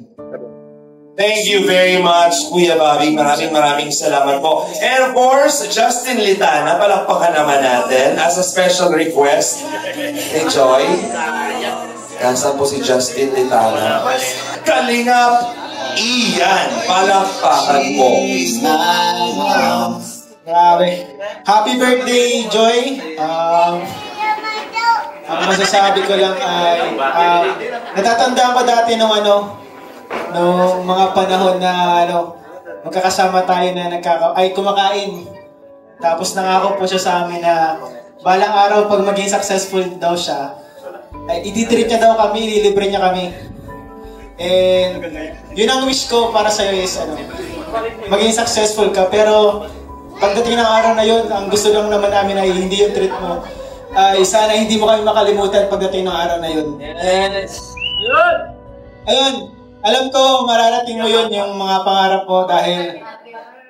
Thank you very much, Kuya Bobby. Maraming salamat po. And of course, Justin Litana, palakpakan naman natin as a special request ni Joy. Nasaan po si Justin Litana? Kalingap, Ian, palakpakan po. Grabe. Happy birthday, Joy. Ang masasabi ko lang ay, natatandaan ko dati nung mga panahon na magkakasama tayo na kumakain. Tapos nangako po siya sa amin na balang araw pag maging successful daw siya, ay ititreat niya daw kami, ililibre niya kami. And yun ang wish ko para sa'yo is maging successful ka. Pero pagdating ng araw na yun, ang gusto lang naman namin ay hindi yung treat mo. Sana hindi mo kami makalimutan pagdating ng araw na yun. And ayun, alam ko mararating mo yun yung mga pangarap mo dahil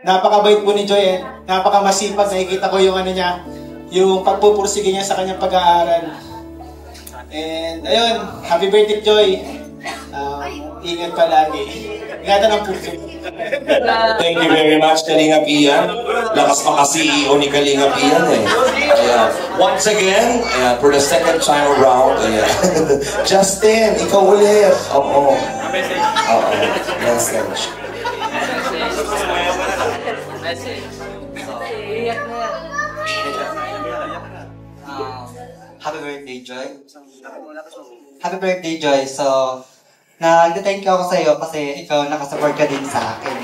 napakabait po ni Joy, napakamasipag. Nakikita ko yung niya, yung pagpupursige niya sa kanyang pag-aaral. And ayun, happy birthday, Joy. Ingat palagi. Ingatan ang puso. Thank you very much, Kalingap Ian. Lakas maka-CEO ni Kalingap Ian eh. Ayan. Once again, for the second time around, Justin, ikaw ulit. Oo. Message. Happy birthday, Joy. Happy birthday, Joy. So, nag-thank you ako sa iyo kasi ikaw nakasupport ka din sa akin.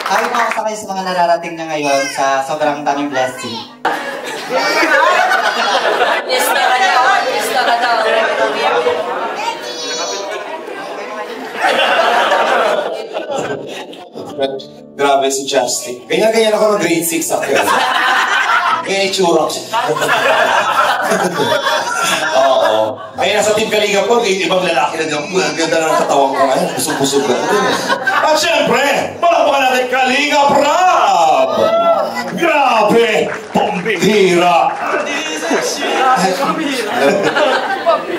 Happy mo ako sa kayo sa mga nararating na ngayon sa sobrang daming blessing. Grabe si Justin. Ganyan ako ng grade 6 ako. Kaya itsura ko. Oo. Kaya nasa Team Kalingap ko, ibang lalaki na dyan. Ang ganda ng katawang ko ngayon. Busog-busog ako din. At syempre, palakpakan natin Kalingap Rob! Grabe! Pambihira!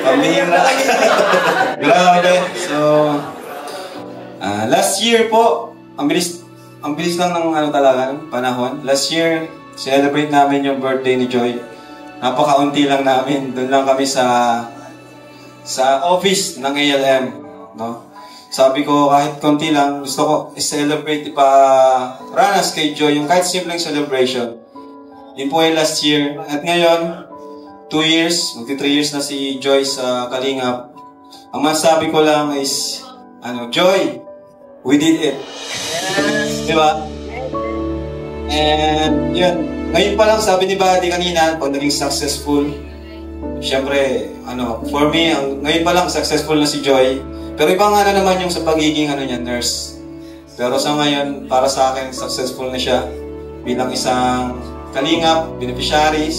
Pambihira. Grabe. So, last year po, ang bilis lang ng talaga, panahon. Last year, celebrate namin yung birthday ni Joy. Napakaunti lang namin. Doon lang kami sa office ng ALM. No? Sabi ko, kahit konti lang, gusto ko i-celebrate ranas kay Joy, yung kahit simpleng celebration. Yun po ay last year. At ngayon, 2 years, 3 years na si Joy sa Kalingap. Ang masabi ko lang is, Joy, we did it. Diba? And yun, ngayon pa lang sabi ni Buddy kanina, pag naging successful, syempre, for me, ngayon pa lang successful na si Joy. Pero ibang naman yung sa pagiging nurse. Pero sa ngayon, para sa akin, successful na siya bilang isang Kalingap, beneficiary.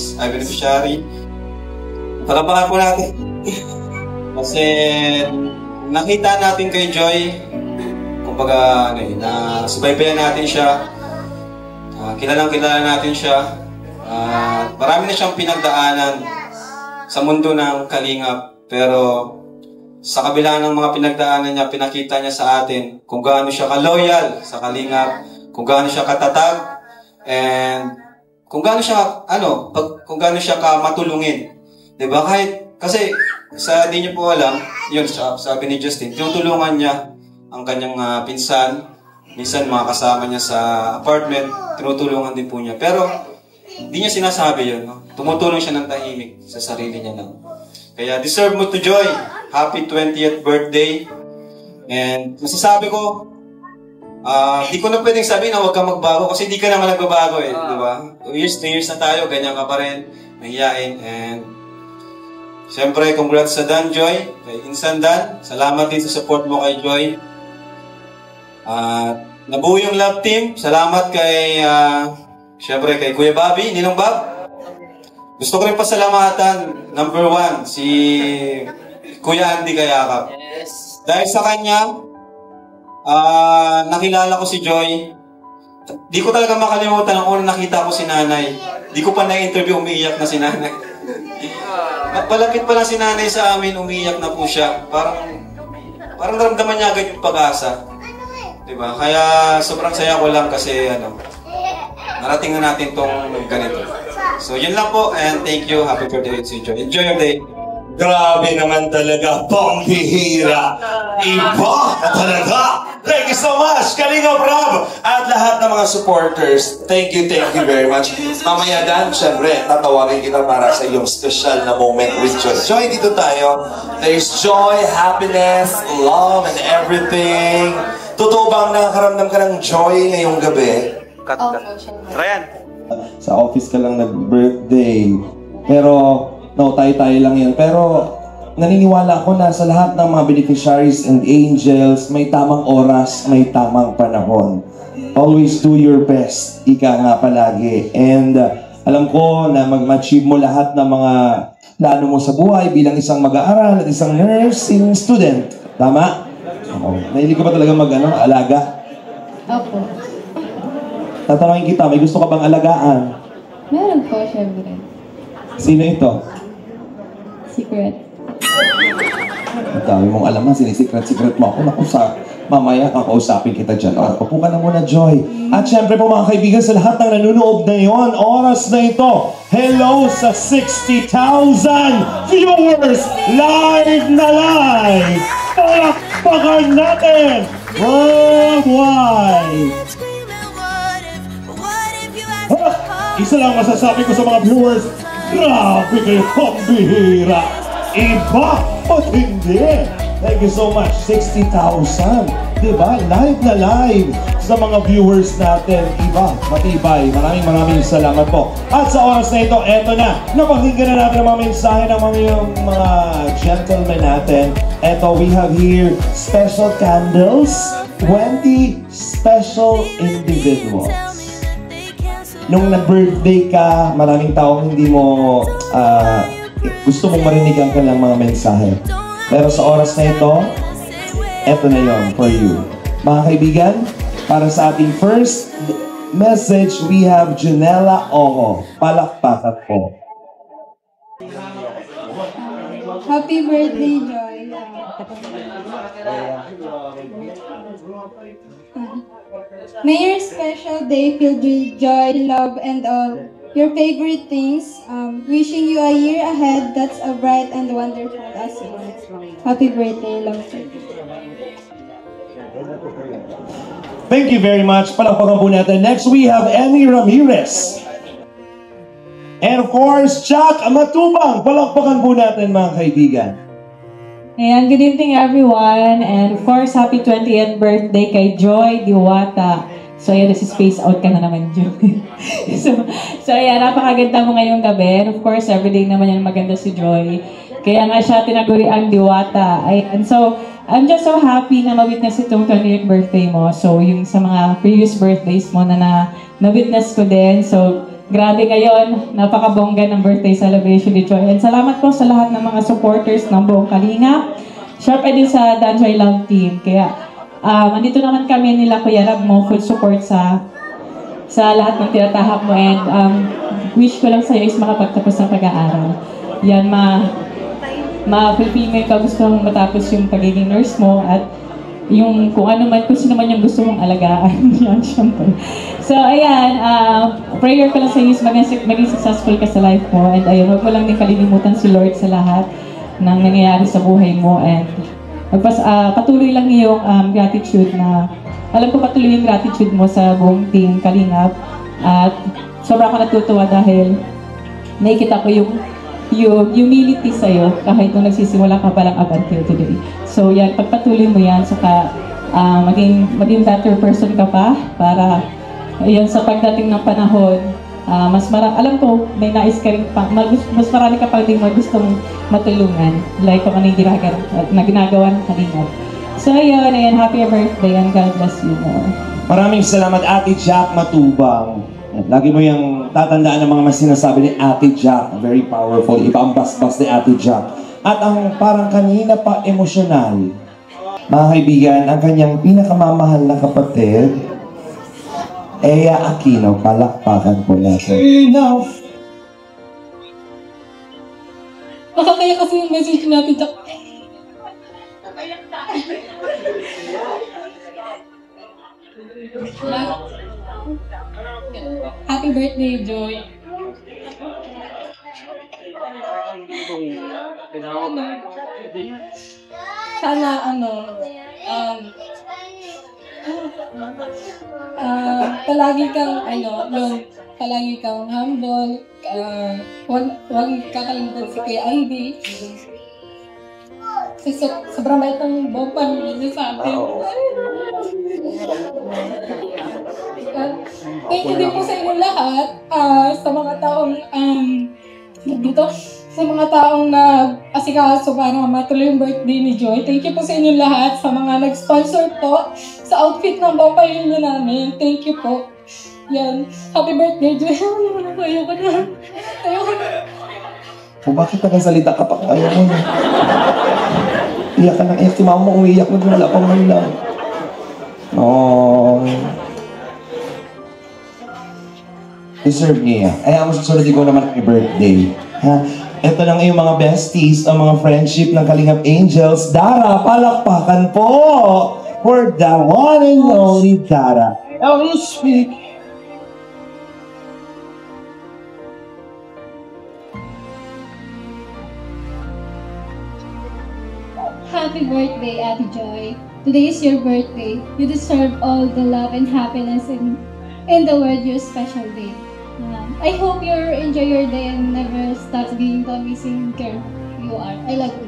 Palapakan po natin. Kasi nakita natin kay Joy, kumbaga, nasubaybayan natin siya. Kilalang-kilala natin siya. Marami na siyang pinagdaanan sa mundo ng Kalingap. Pero sa kabila ng mga pinagdaanan niya, pinakita niya sa atin kung gaano siya ka-loyal sa Kalingap, kung gaano siya katatag, and kung gaano siya, kung gaano siya matulungin. Diba? Kahit, kasi, di niyo po alam, yun, sabi ni Justin, tinutulungan niya ang kanyang pinsan, minsan mga kasama niya sa apartment, tinutulungan din po niya. Pero, hindi niya sinasabi yun, no? Tumutulong siya ng tahimik sa sarili niya lang. Kaya, deserve mo to, Joy. Happy 20th birthday. And, masasabi ko, di ko na pwedeng sabihin na huwag kang magbago kasi di ka naman nagbabago eh, di ba? 2 years na tayo, ganyan ka pa rin, mahihain. And siyempre, congrats sa Dan, Joy, kay Insan Dan. Salamat din sa support mo kay Joy. Nabuo yung love team. Salamat kay, siyempre kay Kuya Bobby, Ninong Bob. Gusto ko rin pasalamatan, number 1, si Kuya Andy Kayakap. Dahil sa kanya, nakilala ko si Joy. Di ko talaga makalimutan ang unang nakita ko si Nanay. Di ko pa na-interview, umiiyak na si Nanay. Palapit pa lang si Nanay sa amin, umiiyak na po siya. Parang naramdaman niya agad yung pag-asa. Diba? Kaya sobrang saya ko lang kasi narating na natin tong ganito. So yun lang po, and thank you. Happy birthday to Joy. Enjoy your day. Grabe naman talaga, pambihira. Iba talaga. Thank you so much, Kalingap Rob, at lahat ng mga supporters. Thank you very much. Mamaya Dan, syempre, tatawagin kita para sa iyong special na moment with Joy. Joy, dito tayo. There's joy, happiness, love, and everything. Totoo bang nakakaramdam ka ng joy ngayong gabi? Ryan. Sa office ka lang nag-birthday. Pero no, tayo-tayo lang yan. Pero naniniwala ako na sa lahat ng mga beneficiaries and angels, may tamang oras, may tamang panahon. Always do your best. Ika nga palagi. And alam ko na mag-achieve mo lahat ng mga plano mo sa buhay bilang isang mag-aaral at isang nursing student. Tama? Nahilig ka ba talaga alaga? Opo. Tatanungin kita, may gusto ka bang alagaan? Meron po, syempre. Sino ito? Secret. Ang dami mong alaman, sinisecret mo ako. Naku, mamaya kakausapin kita dyan. Upo ka na muna, Joy. At syempre po mga kaibigan, sa lahat ng nanonood na yon, oras na ito, hello sa 60,000 viewers! Live na live! Palakpakan natin! Worldwide! Isa lang masasabi ko sa mga viewers, grabe kayo, pambihira! Iba o hindi? Thank you so much. 60,000. Diba? Live na live sa mga viewers natin. Iba, matibay. Maraming salamat po. At sa oras na ito, eto na. Napakinggan na natin ang mga mensahe ng mga gentlemen natin. Eto, we have here special candles. 20 special individuals. Nung na-birthday ka, maraming taong hindi mo gusto mong marinig ang kanilang mga mensahe. Pero sa oras na ito, eto na yon for you. Mga kaibigan, para sa ating first message, we have Janela Oho. Palakpakan po. Happy birthday, Joy. May your special day filled with joy, love, and all your favorite things. Wishing you a year ahead that's a bright and wonderful as well. Happy birthday, love. Thank you very much. Palakpakan po natin. Next, we have Emmy Ramirez. And of course, Jack Matubang. Palakpakan po natin, mga kaibigan. Ayan, good evening everyone. And of course, happy 20th birthday kay Joy Diwata. So ayan, nasa space out ka na naman, Joy. so ayan, napakaganda mo ngayong gabi. And of course, everyday naman yan maganda si Joy. Kaya nga siya tinaguri ang Diwata. Ayan, so I'm just so happy na ma-witness itong 20th birthday mo. So yung sa mga previous birthdays mo na-witness ko din. So grabe ngayon, napakabongga ng birthday celebration ni Joy. And salamat po sa lahat ng mga supporters ng buong Kalingap. Siyempre din sa Danjoy Love Team. Kaya, andito naman kami nila Kuya Rab mo, full support sa lahat ng tinatahak mo. And wish ko lang sa'yo is makapagtapos ng pag-aaral. Yan, ma-fulfill mo yung gusto mong matapos yung pagiging nurse mo. At yung kung ano man, kung sino man yung gusto mong alagaan. Yan, syempre. So, ayan, prayer ko lang sa iyo is maging successful ka sa life mo. And ayun, huwag mo lang din kalilimutan si Lord sa lahat ng nangyayari sa buhay mo. And patuloy lang yung gratitude na, alam ko patuloy yung gratitude mo sa buong team Kalingap. At sobrang ako natutuwa dahil nakikita ko yung humility sa'yo kahit nung nagsisimula ka palang up until today. So yan, pagpatuloy mo yan, saka maging better person ka pa para yun, sa pagdating ng panahon, alam ko, may nais ka rin pa, mas marami ka pa din mo gustong matulungan, like kung ano yung ginagawa ng Kalingap. So ayun, happy birthday and God bless you more. Maraming salamat, Ate Jack Matubang. Lagi mo yung tatandaan ng mga mas sinasabi ni Ate Jack. Very powerful. Iba ang bas-bas ni Ate Jack. At ang parang kanina pa emosyonal, mga kaibigan, ang kanyang pinakamamahal na kapatid, Ea Aquino. Palakpakan po natin. Enough! Makakaya kasi yung message natin, Jack. Happy birthday, Joy. Sana palagi kang humble, huwag kakalimutan si Kuya Andy. Kasi sobrang bait ng buong pamilya niya sa atin. Thank you din po sa inyo lahat, sa mga taong sa mga taong nag-asikaso para matuloy yung birthday ni Joy. Thank you po sa inyo lahat, sa mga nag-sponsor po sa outfit ng buong pamilya namin. Thank you po. Yan. Happy birthday, Joy. Ayoko na. Bakit nagsalita ka pa? Ayaw mo na. Iyak ka ng iyak. Si mama mo umiyak. Wala pang man lang. Oh. Deserve niya. Ayaw mo susunod ko naman ang birthday. Ha? Ito na iyong mga besties, ang mga friendship ng Kalingap Angels. Dara, palakpakan po! For the one and only Dara. I will speak. Happy birthday, Ate Joy. Today is your birthday. You deserve all the love and happiness in the world, your special day. I hope you enjoy your day and never stop being the amazing girl you are. I love you.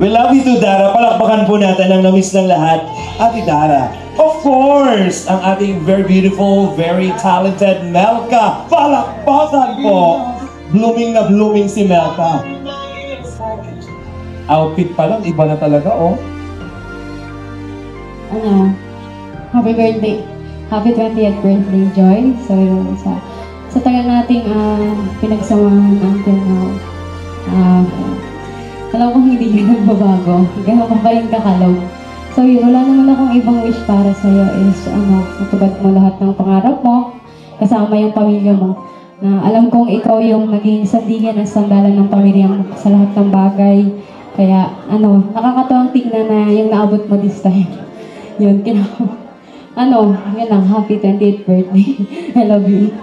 We love you too, Dara. Palakpakan po natin ang namiss ng lahat, Ate Dara. Of course, ang ating very beautiful, very talented Melka. Palakpakan po. Blooming na blooming si Melka. Outfit pa lang, iba na talaga, oh. Happy birthday. Happy 20th birthday, Joy. So, sa tagal nating pinagsamahan until now, alam kong hindi yun nagbabago. Gano'n pa rin kakalog. So yun, wala naman akong ibang wish para sa'yo is, matubad mo lahat ng pangarap mo, kasama yung pamilya mo. Na alam kong ikaw yung naging sandigan at sandalan ng pamilya mo sa lahat ng bagay. Kaya, nakakatuwang tingnan na yung naabot mo this time. Yun, yun lang, happy 20th birthday. I love you.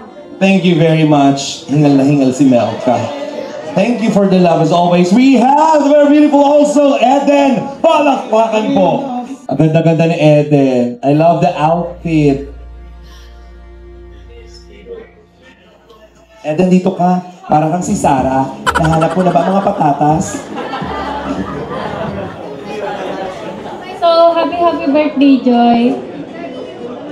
Thank you very much. Hingal na hingal si Melka. Thank you for the love as always. We have the very beautiful also, Eden. Palakpakan po. Ang ganda-ganda ni Eden. I love the outfit. Eden, dito ka. Parang kang si Sarah. Nahanap mo na ba mga patatas? So, happy birthday, Joy.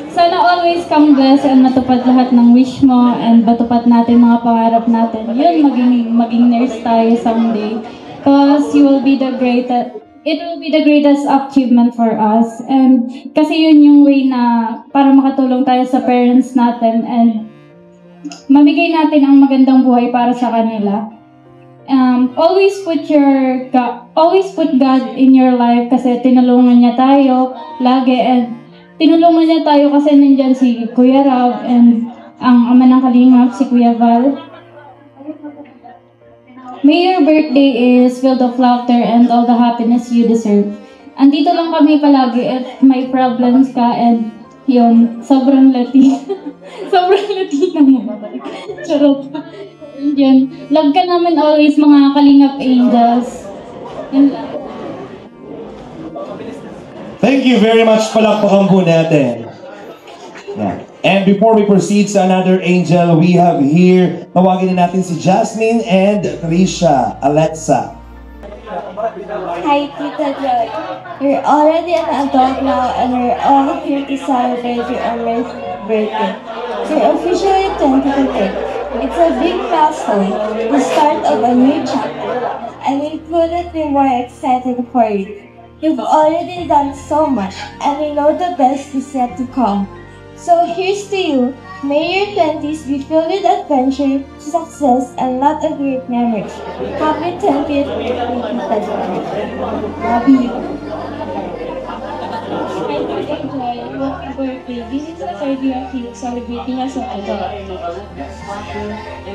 Sana always kang blessed and matupad lahat ng wish mo and matupad natin mga pangarap natin. Yun, maging nurse tayo someday. Because it will be the greatest achievement for us. And kasi yun yung way na para makatulong tayo sa parents natin and mamigay natin ang magandang buhay para sa kanila. Always put God in your life kasi tinulungan niya tayo lagi and tinulungan niya tayo kasi nandyan si Kuya Rob and ang ama ng Kalingap, si Kuya Val. May your birthday is filled of laughter and all the happiness you deserve. andito lang kami palagi at may problems ka and yun, sobrang Latina. Sobrang Latina mo. Charot. Yun. Love ka namin always, mga Kalingap Angels. Yun lang. Thank you very much. Palakpakan po natin. Yeah. And before we proceed sa another angel, we have here, tawagin na natin si Jasmine and Trisha Alexa. Hi, Tita Joy. You're already an adult now and we're all here to celebrate your amazing birthday. You're officially 22. It's a big milestone, the start of a new chapter, and we couldn't be more excited for you. You've already done so much, and we know the best is yet to come. So here's to you. May your 20s be filled with adventure, success, and lot of great memories. Happy 20th birthday, Tita Joy. Love you. Happy birthday. This is the third year of you celebrating as an adult.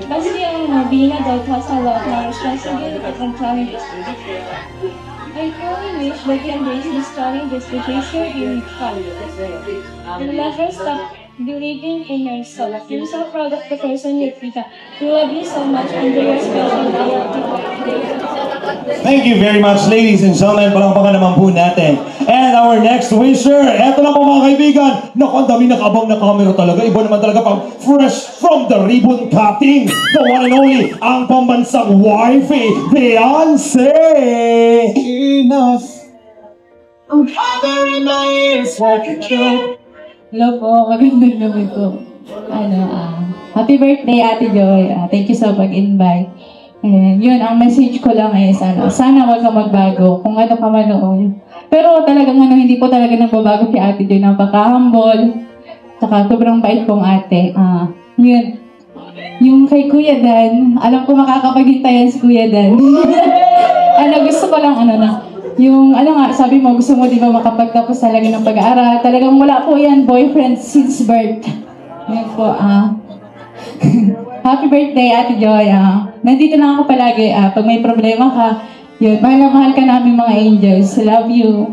Kasi being an adult has a lot more responsibilities and challenges. I truly wish that you embrace these challenges to face your unique values. And never stop believing in yourself. You're so proud of the person you become. We love you so much and you're special day. Thank you very much, ladies and gentlemen. Palakpakan naman po natin. And our next wisher, eto na po mga kaibigan. Naku, ang dami nakabang na camera talaga. Iba naman talaga pang fresh from the ribbon cutting. The one and only, ang pambansang wifey, Beyonce! Enough. I'm father in my ears like a joke. Hello po, magandang gabi po. Happy birthday, Ate Joy. Thank you sa pag-invite. And yun, ang message ko lang is, sana wag ka magbago kung ano ka man noon. Pero talagang hindi po talaga nagbabago si Ate Joy. Napaka-humble. Saka sobrang bait pong ate. Yun. Yung kay Kuya Dan, alam ko makakapaghintayan si Kuya Dan. Gusto ko lang, yung, sabi mo, gusto mo di ba makapagtapos talaga ng pag-aaral. Talagang wala po yan, boyfriend since birth. Yan po, happy birthday, Ate Joy. Nandito lang ako palagi. Pag may problema ka, yun, mahal na mahal ka namin mga angels. Love you.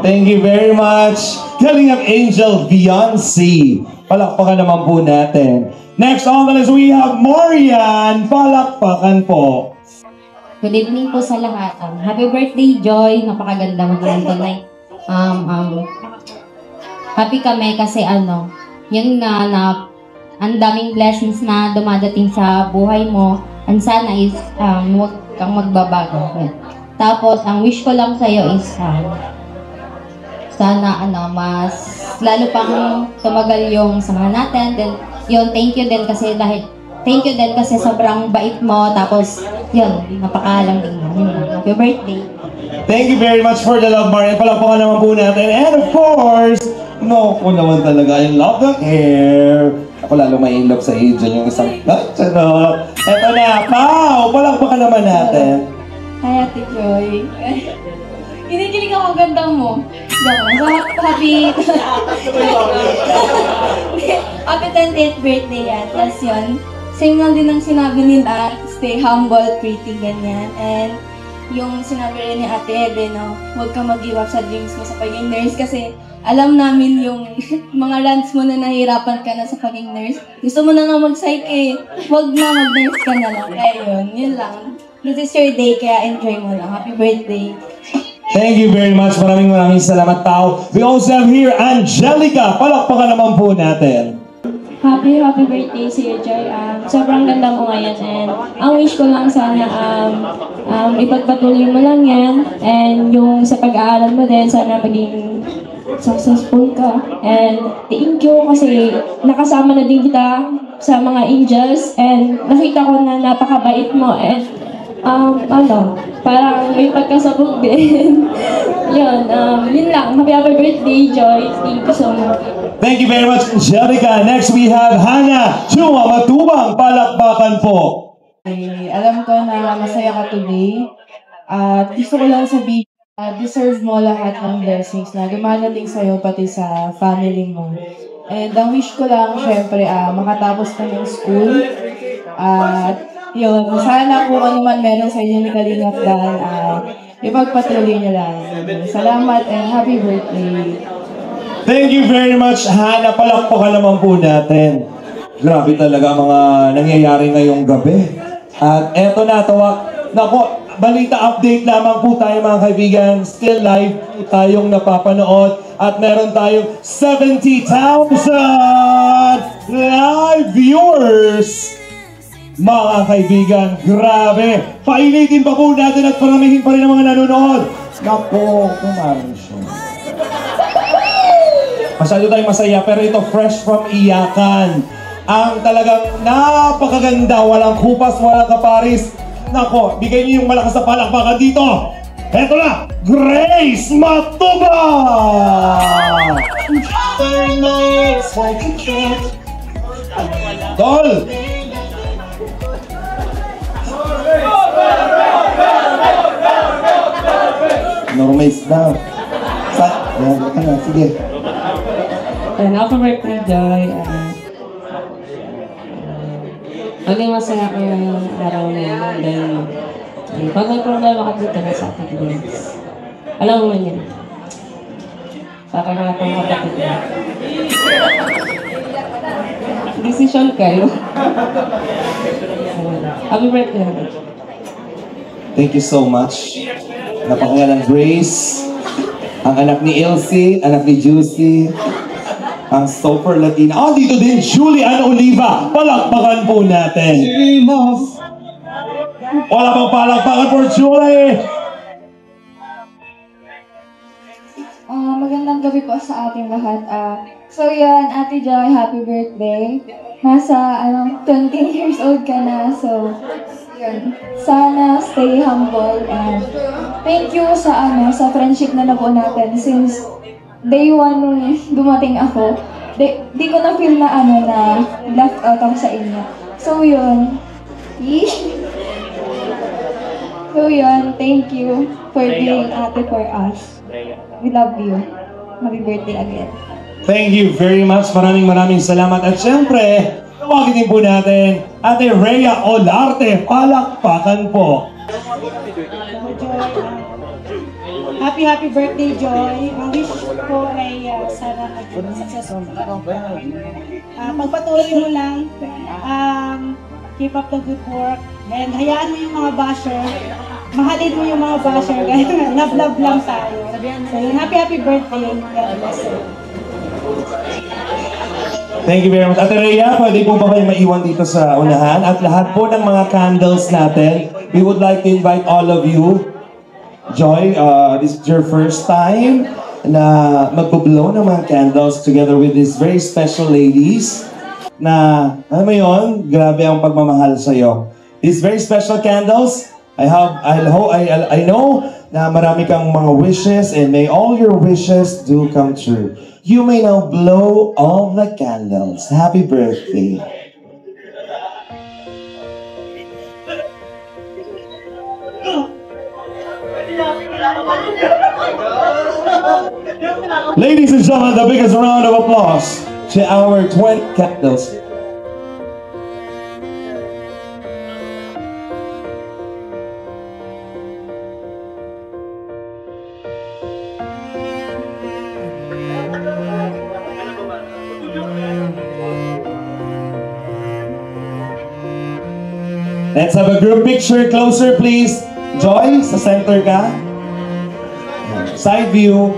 Thank you very much. Kalingap Angel Beyonce. Palakpakan naman po natin. Next on the list, we have Marian. Palakpakan po. Good evening po sa lahat. Happy birthday, Joy. Napakaganda mo naman tonight. Happy kami kasi yun nga na ang daming blessings na dumadating sa buhay mo. And sana is huwag kang magbabago. Tapos, ang wish ko lang sa'yo is sana mas lalo pang tumagal yung samahan natin. Then, yun, thank you din kasi sobrang bait mo. Tapos, yun, napakaalambing mo. Happy birthday. Thank you very much for the love, Marian. Palakpakan naman po natin. And of course, ko naman talaga, I love the hair. Ako lalo may in love sa iyo dyan, yung isang, charot. Eto na, Pao! Palakpakan naman natin. Hi, Ate Joy. Kinikilig ako ang ganda mo. Happy 20th birthday yan. Tapos yun, same lang din ang sinabi nila, stay humble, pretty, ganyan. And yung sinabi rin ni Ate Ede, huwag kang mag-give up sa dreams mo sa pagiging nurse kasi alam namin yung mga rants mo na nahihirapan ka na sa pagiging nurse. Gusto mo na nga mag-psych huwag na mag-nurse ka na lang. Kaya yun lang. This is your day, kaya enjoy mo lang. Happy birthday. Thank you very much. Maraming salamat, Pao. We also have here Angelica. Palakpakan naman po natin. Happy birthday sa iyo, Joy. Sobrang ganda mo ngayon and ang wish ko lang sana ipagpatuloy mo lang yan and yung sa pag-aaral mo din sana maging successful ka and thank you kasi nakasama na din kita sa mga angels and nakita ko na napakabait mo and parang may pagkasabog din. Yun lang. Happy birthday, Joy. Thank you so much. Thank you very much, Angelica. Next, we have Hannah Chua Matubang. Palakpakan po. Alam ko na masaya ka today. At gusto ko lang sabihin, deserve mo lahat ng blessings na dumadating sa'yo pati sa family mo. And ang wish ko lang, syempre, makatapos ka ng school. At yun, sana kung ano man meron sa inyo ni Kalingap Dan, ipagpatuloy niyo lang. Salamat and happy birthday. Thank you very much, Hana. Palakpakan naman po natin. Grabe talaga mga nangyayari ngayong gabi. At eto na, nako, balita update lamang po tayo mga kaibigan. Still live po tayong napapanood. At meron tayong 70,000 live viewers. Mga kaibigan, grabe. Painitin pa po natin at paramihin pa rin ang mga nanonood. Nako, kumarin siya. Masyado tayong masaya, pero ito fresh from iyakan. Ang talagang napakaganda, walang kupas, walang kaparis. Nako, bigay niyo yung malakas na palakpakan dito. Eto na, Grace Matuba! Tol! Normaze daw. Sige. And happy birthday, Joy. Maging masaya ko yung araw na yun. Dahil pag may problema ka dito na sa ating friends. Alam mo man yun. Sa kakakapang kapatid na. Decision kayo. Happy birthday. Thank you so much. Napakangalan Grace, ang anak ni Elsie, anak ni Juicy, ang super Latina. Oh, dito din, Julian Oliva. Palakpakan po natin. Wala pang palakpakan for Julie. Magandang gabi po sa ating lahat. So yan, Ate Joy, happy birthday. Nasa 20 years old ka na, so yun. Sana stay humble and thank you sa friendship na nabuo natin since day one nung dumating ako. Di ko na feel na na left out ako sa inyo. So yun. So yun, thank you for being ate for us. We love you. Happy birthday again. Thank you very much. Maraming salamat. At syempre, tawagin din po natin Ate Rhea Olarte. Palakpakan po. Happy birthday, Joy. Ang wish ko ay sana maging successful. Pagpatuloy mo lang, keep up the good work, and hayaan mo yung mga basher. Mahalin mo yung mga basher. Love lang tayo. So, happy birthday. God bless you. Thank you very much. Ate Rhea, pwede po ba kayo maiwan dito sa unahan? At lahat po ng mga candles natin, we would like to invite all of you. Joy, this is your first time na magpo-blow ng mga candles together with these very special ladies na, alam mo yun, grabe ang pagmamahal sa'yo. These very special candles, I know na marami kang mga wishes and may all your wishes do come true. You may now blow all the candles. Happy birthday. Ladies and gentlemen, the biggest round of applause to our 20 candles. Let's have a group picture. Closer, please. Joy, sa center ka. Side view.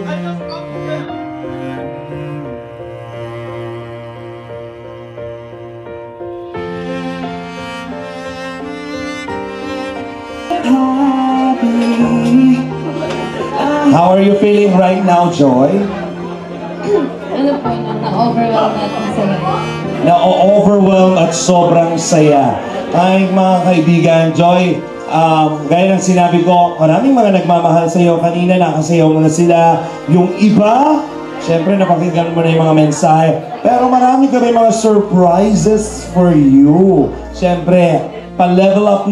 How are you feeling right now, Joy? Ano po yun? Na-overwhelm natin saya. Na-overwhelm at sobrang saya. Ay, mga kaibigan, Joy, gaya ng sinabi ko, maraming mga nagmamahal sa iyo. Kanina nakasayaw mo na sila. Yung iba, syempre napakinggan mo na yung mga mensahe. Pero marami kami mga surprises for you. Syempre, pa-level up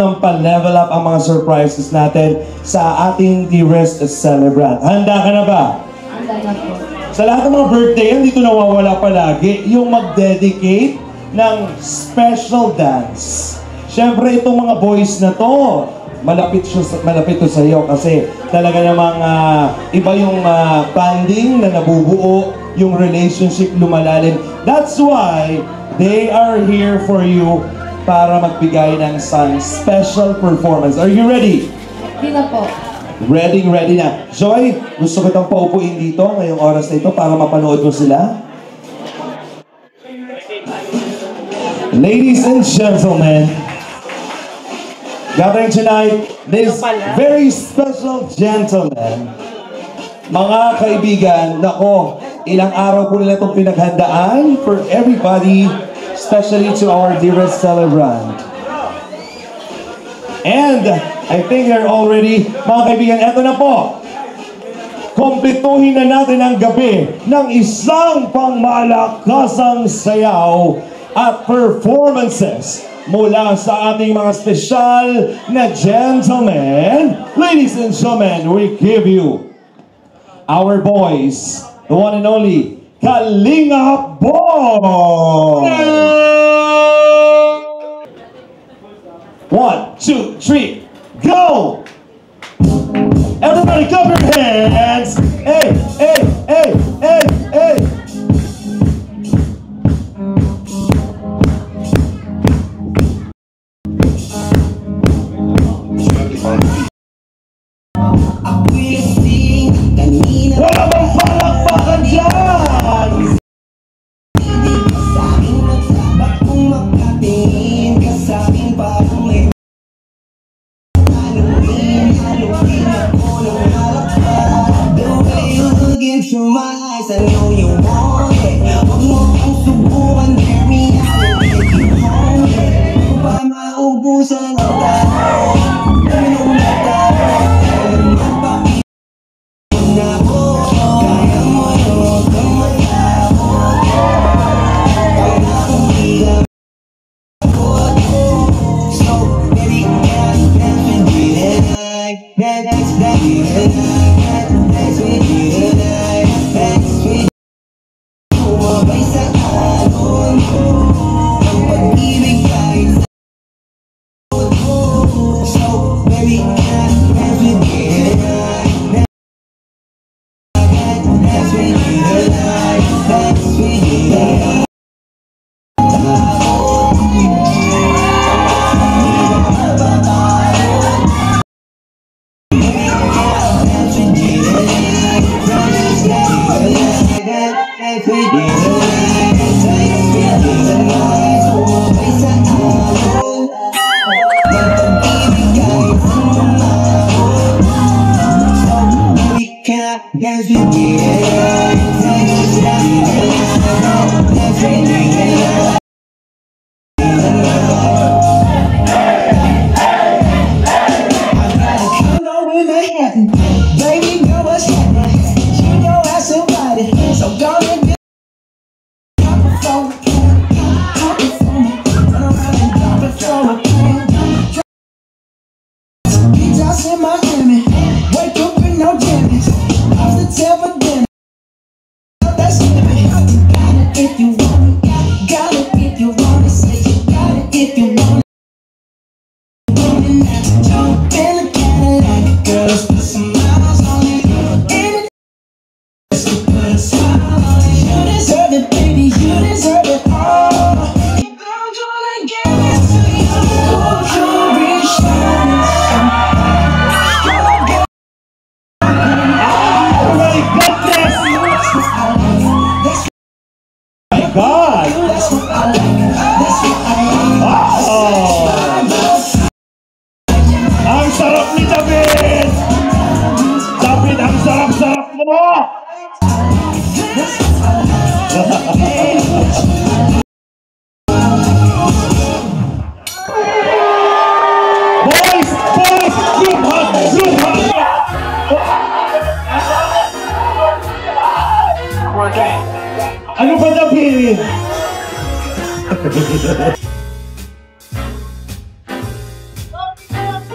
ang mga surprises natin sa ating dearest celebrant. Handa ka na ba? Handa na po. Sa lahat ng mga birthday, dito nawawala palagi yung mag-dedicate ng special dance. Siyempre, itong mga boys na to, malapit to sa iyo kasi talaga namang iba yung bonding na nabubuo, yung relationship lumalalim. That's why they are here for you para magbigay ng isang special performance. Are you ready? Hindi na po. Ready na. Joy, gusto ko itong paupuin dito ngayong oras na ito para mapanood mo sila. Ladies and gentlemen, gathering tonight, this very special gentleman, mga kaibigan, nako, ilang araw po nila itong pinaghandaan for everybody, especially to our dearest celebrant. And I think they're already, mga kaibigan, eto na po. Kompletuhin na natin ang gabi ng isang pangmalakasang sayaw at performances mula sa ating mga special na gentlemen. Ladies and gentlemen, we give you our boys, the one and only Kalinga Boy! 1, 2, 3, go! Everybody clap your hands! Hey, hey, hey, hey, hey! Wala bang palakpakan dyan? Through my eyes, I know you want it. Huwag mo kong subukan, hear me out, I'll take you home. Para maubusan ang dahil, ano na tayo, magpakita na ako. Kaya mo yung huwag kang matakot. Kaya kung di ka makakot. So, baby, can I dance with you tonight? Dance with you tonight. Dance with you tonight. Baby girl, what's happening? You know I somebody, so go and get drop it for me, drop it for me, turn around and drop it for me. Beach house in Miami, wake up in no jammies, off the tail for dinner. That's it. Got it if you want it, got it if you want it, say you got it if you want it. Jump in the Cadillac, girls put some miles on it. You deserve it, baby, you deserve it all. I'm gonna give it to you. Jewelry shining Everybody got this! My God! That's what I like. That's what I like. Oh! Ang sarap ni David! David, ang sarap-sarap mo! Boys! Boys! Group hug! Group hug! Ano ba David?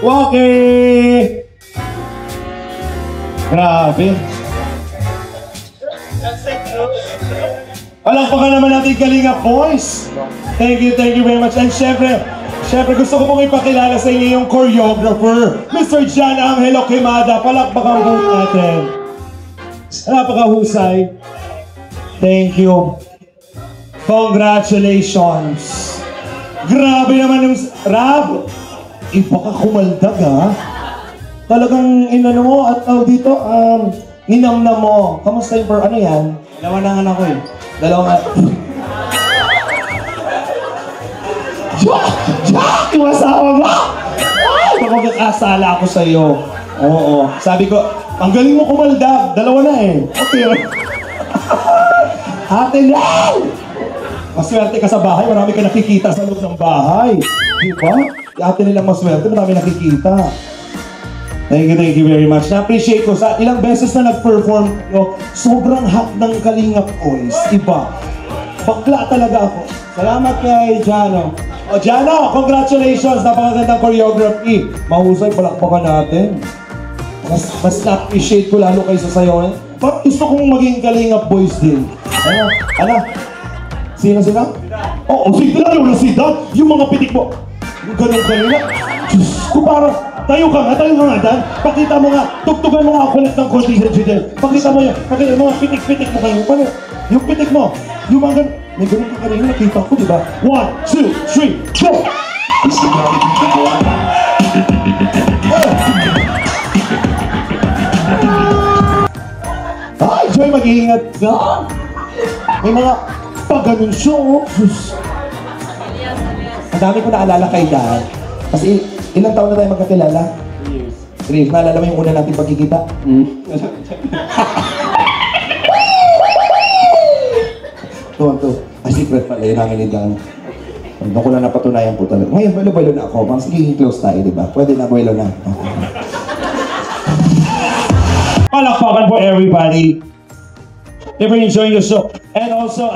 Okay! Grabe. Palakpakan naman natin Kalinga Boys. Thank you very much. And syempre, Siyempre gusto ko pong ipakilala sa inyo yung choreographer, Mr. John Angelo Quemada. Palakpakan po natin. Napakahusay. Thank you. Congratulations. Grabe naman yung... Rab, iba ka kumaldag ha. Talagang inano mo at dito, ninamnam mo. Kamusta yung ano yan? Dalawa na anak ko eh. Dalawa nga. Jack! Yung asawa mo! Ay! Magkakasala ako sa'yo. Oo. Sabi ko, ang galing mo kumaldag. Dalawa na eh. Okay. Ate Nel! Maswerte ka sa bahay. Marami ka nakikita sa loob ng bahay. Di ba? Ate nilang maswerte. Marami nakikita. Thank you very much. Na-appreciate ko sa ilang beses na nag-perform ko. Sobrang hot ng Kalingap Boys. Iba. Bakla talaga ako. Salamat kay Jano. O Jano, congratulations! Napakagandang choreography. Mahusay, palakpakan natin. Mas na-appreciate ko lalo kayo sa sayo. Parang gusto kong maging Kalingap Boys din. Ano? Sino sila? Oo, sila yung nasida. Yung mga pitik mo. Yung ganun kanina. Diyos ko, parang tayo ka nga, Dan. Pakita mo nga, tugtugan mo nga ako ulit ng konti sa Jidel. Pakita mo yun, pakita mo mga pitik-pitik mo kayo. Paano? Yung pitik mo, yung mga ganun. May ganun ka kanina, nakita ko, di ba? 1, 2, 3, go! Ay, Joy, mag-iingat ka. May mga pag-ganun siya, oh. Ang dami ko naalala kay Dan. Kasi ilang taon na tayo magkakilala? 3 years. 3 years. Naalala mo yung una natin pagkikita? Tuwan-tuwa. Ay, secret pala yun namin ni Dan. Doon ko lang napatunayan po talaga. Ngayon, buelo-buelo na ako. Mas magiging close tayo, di ba? Pwede na, buelo na. Palakpakan po everybody. If you're enjoying the show. And also,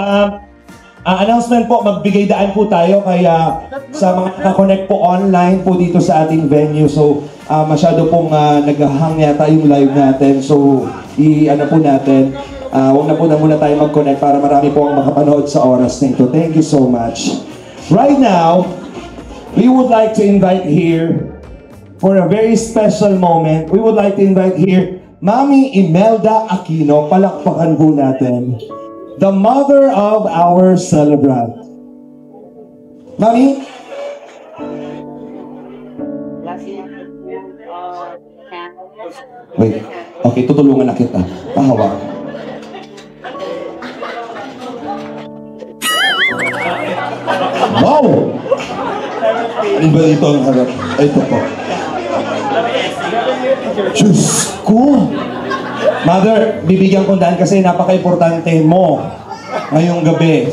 announcement po, magbigay daan po tayo kaya sa mga nakakonect po online po dito sa ating venue. So, masyado pong naghahang yata yung live natin. So, i-ano po natin. Huwag na po na muna tayo mag-connect para marami po ang makapanood sa oras nito. Thank you so much. Right now, we would like to invite here for a very special moment. We would like to invite here Mami Imelda Aquino. Palakpakan po natin. The mother of our celebrant. Mami? Wait. Okay, tutulungan na kita. Pahawak. Wow! Ano ba dito ang harap? Ito po. Diyos ko! Mother, bibigyan ko daan kasi napaka-importante mo ngayong gabi.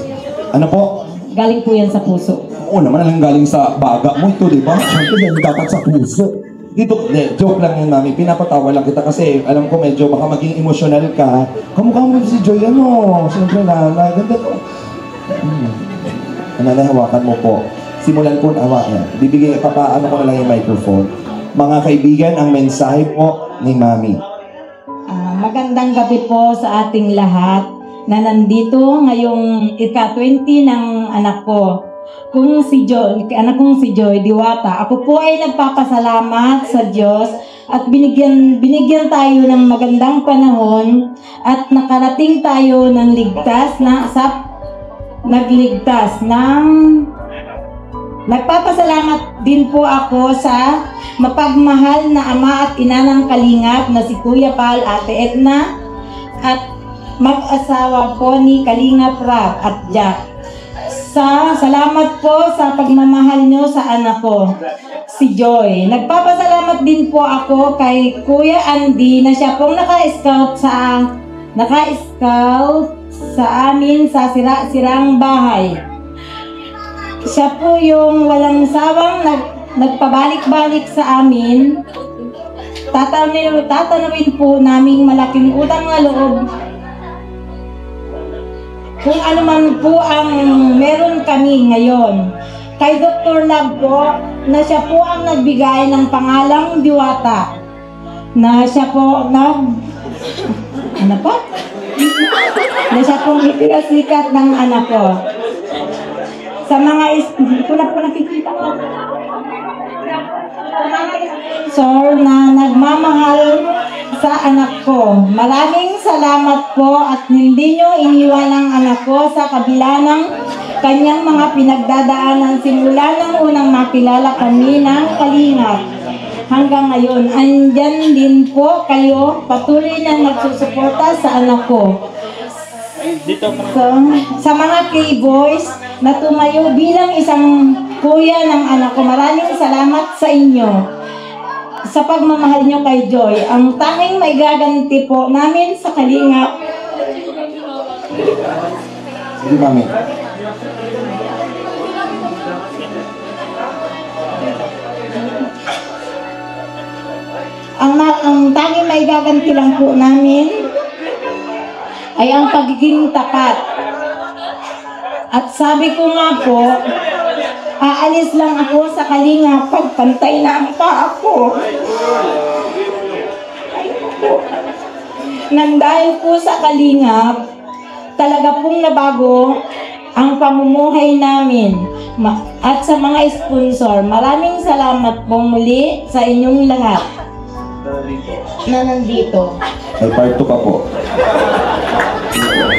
Ano po? Galing po yan sa puso. Oo naman, alang galing sa baga mo ito, di ba? Siyempre, dapat sa puso. Dito, joke lang yan, Mami. Pinapatawa lang kita kasi alam ko medyo baka maging emotional ka. Kamukha mo si Joy, ano? Siyempre na, ganda to. Nanay, hawakan mo po. Simulan po na hawakan. Bibigyan, papaano ko na lang yung microphone. Mga kaibigan, ang mensahe po ni Mami. Magandang gabi po sa ating lahat na nandito ngayong ika-20 ng anak ko. Anak kong si Joy Diwata. Ako po ay nagpapasalamat sa Diyos at binigyan tayo ng magandang panahon at nakarating tayo ng Nagpapasalamat din po ako sa mapagmahal na ama at ina ng Kalingap na si Kuya Pal, Ate Edna at mag-asawa po ni Kalingap Rab at Jack. Salamat po sa pagmamahal nyo sa anak ko, si Joy. Nagpapasalamat din po ako kay Kuya Andy na siya pong naka-scout sa amin sa sirang bahay. Siya po yung walang sawang nagpabalik-balik sa amin. Tatanawin po naming malaking utang na loob. Kung ano man po ang meron kami ngayon. Kay Dr. Love po, na siya po ang nagbigay ng pangalang Diwata. Na siya po na siya pong ipinasikat ng anak ko. Sa mga hindi ko na po nakikita. Sir, na nagmamahal sa anak ko. Maraming salamat po at hindi nyo iniwan ang anak ko sa kabila ng kanyang mga pinagdadaanan simula ng unang makilala kami ng Kalingap. Hanggang ngayon, andyan din po kayo, patuloy na nagsusuporta sa anak ko. Sa mga K-Boys na tumayo bilang isang kuya ng anak ko, maraming salamat sa inyo sa pagmamahal nyo kay Joy. Ang tanging may gaganti po namin sa Kalingap. Sige, Mami. Ang tanging may gaganti lang po namin ay ang pagiging tapat. At sabi ko nga po, aalis lang ako sa Kalingap pag pantay na ang paa ko. Nang dahil po sa Kalingap, talaga pong nabago ang pamumuhay namin. At sa mga sponsor, maraming salamat po muli sa inyong lahat na nandito. May part 2 pa po.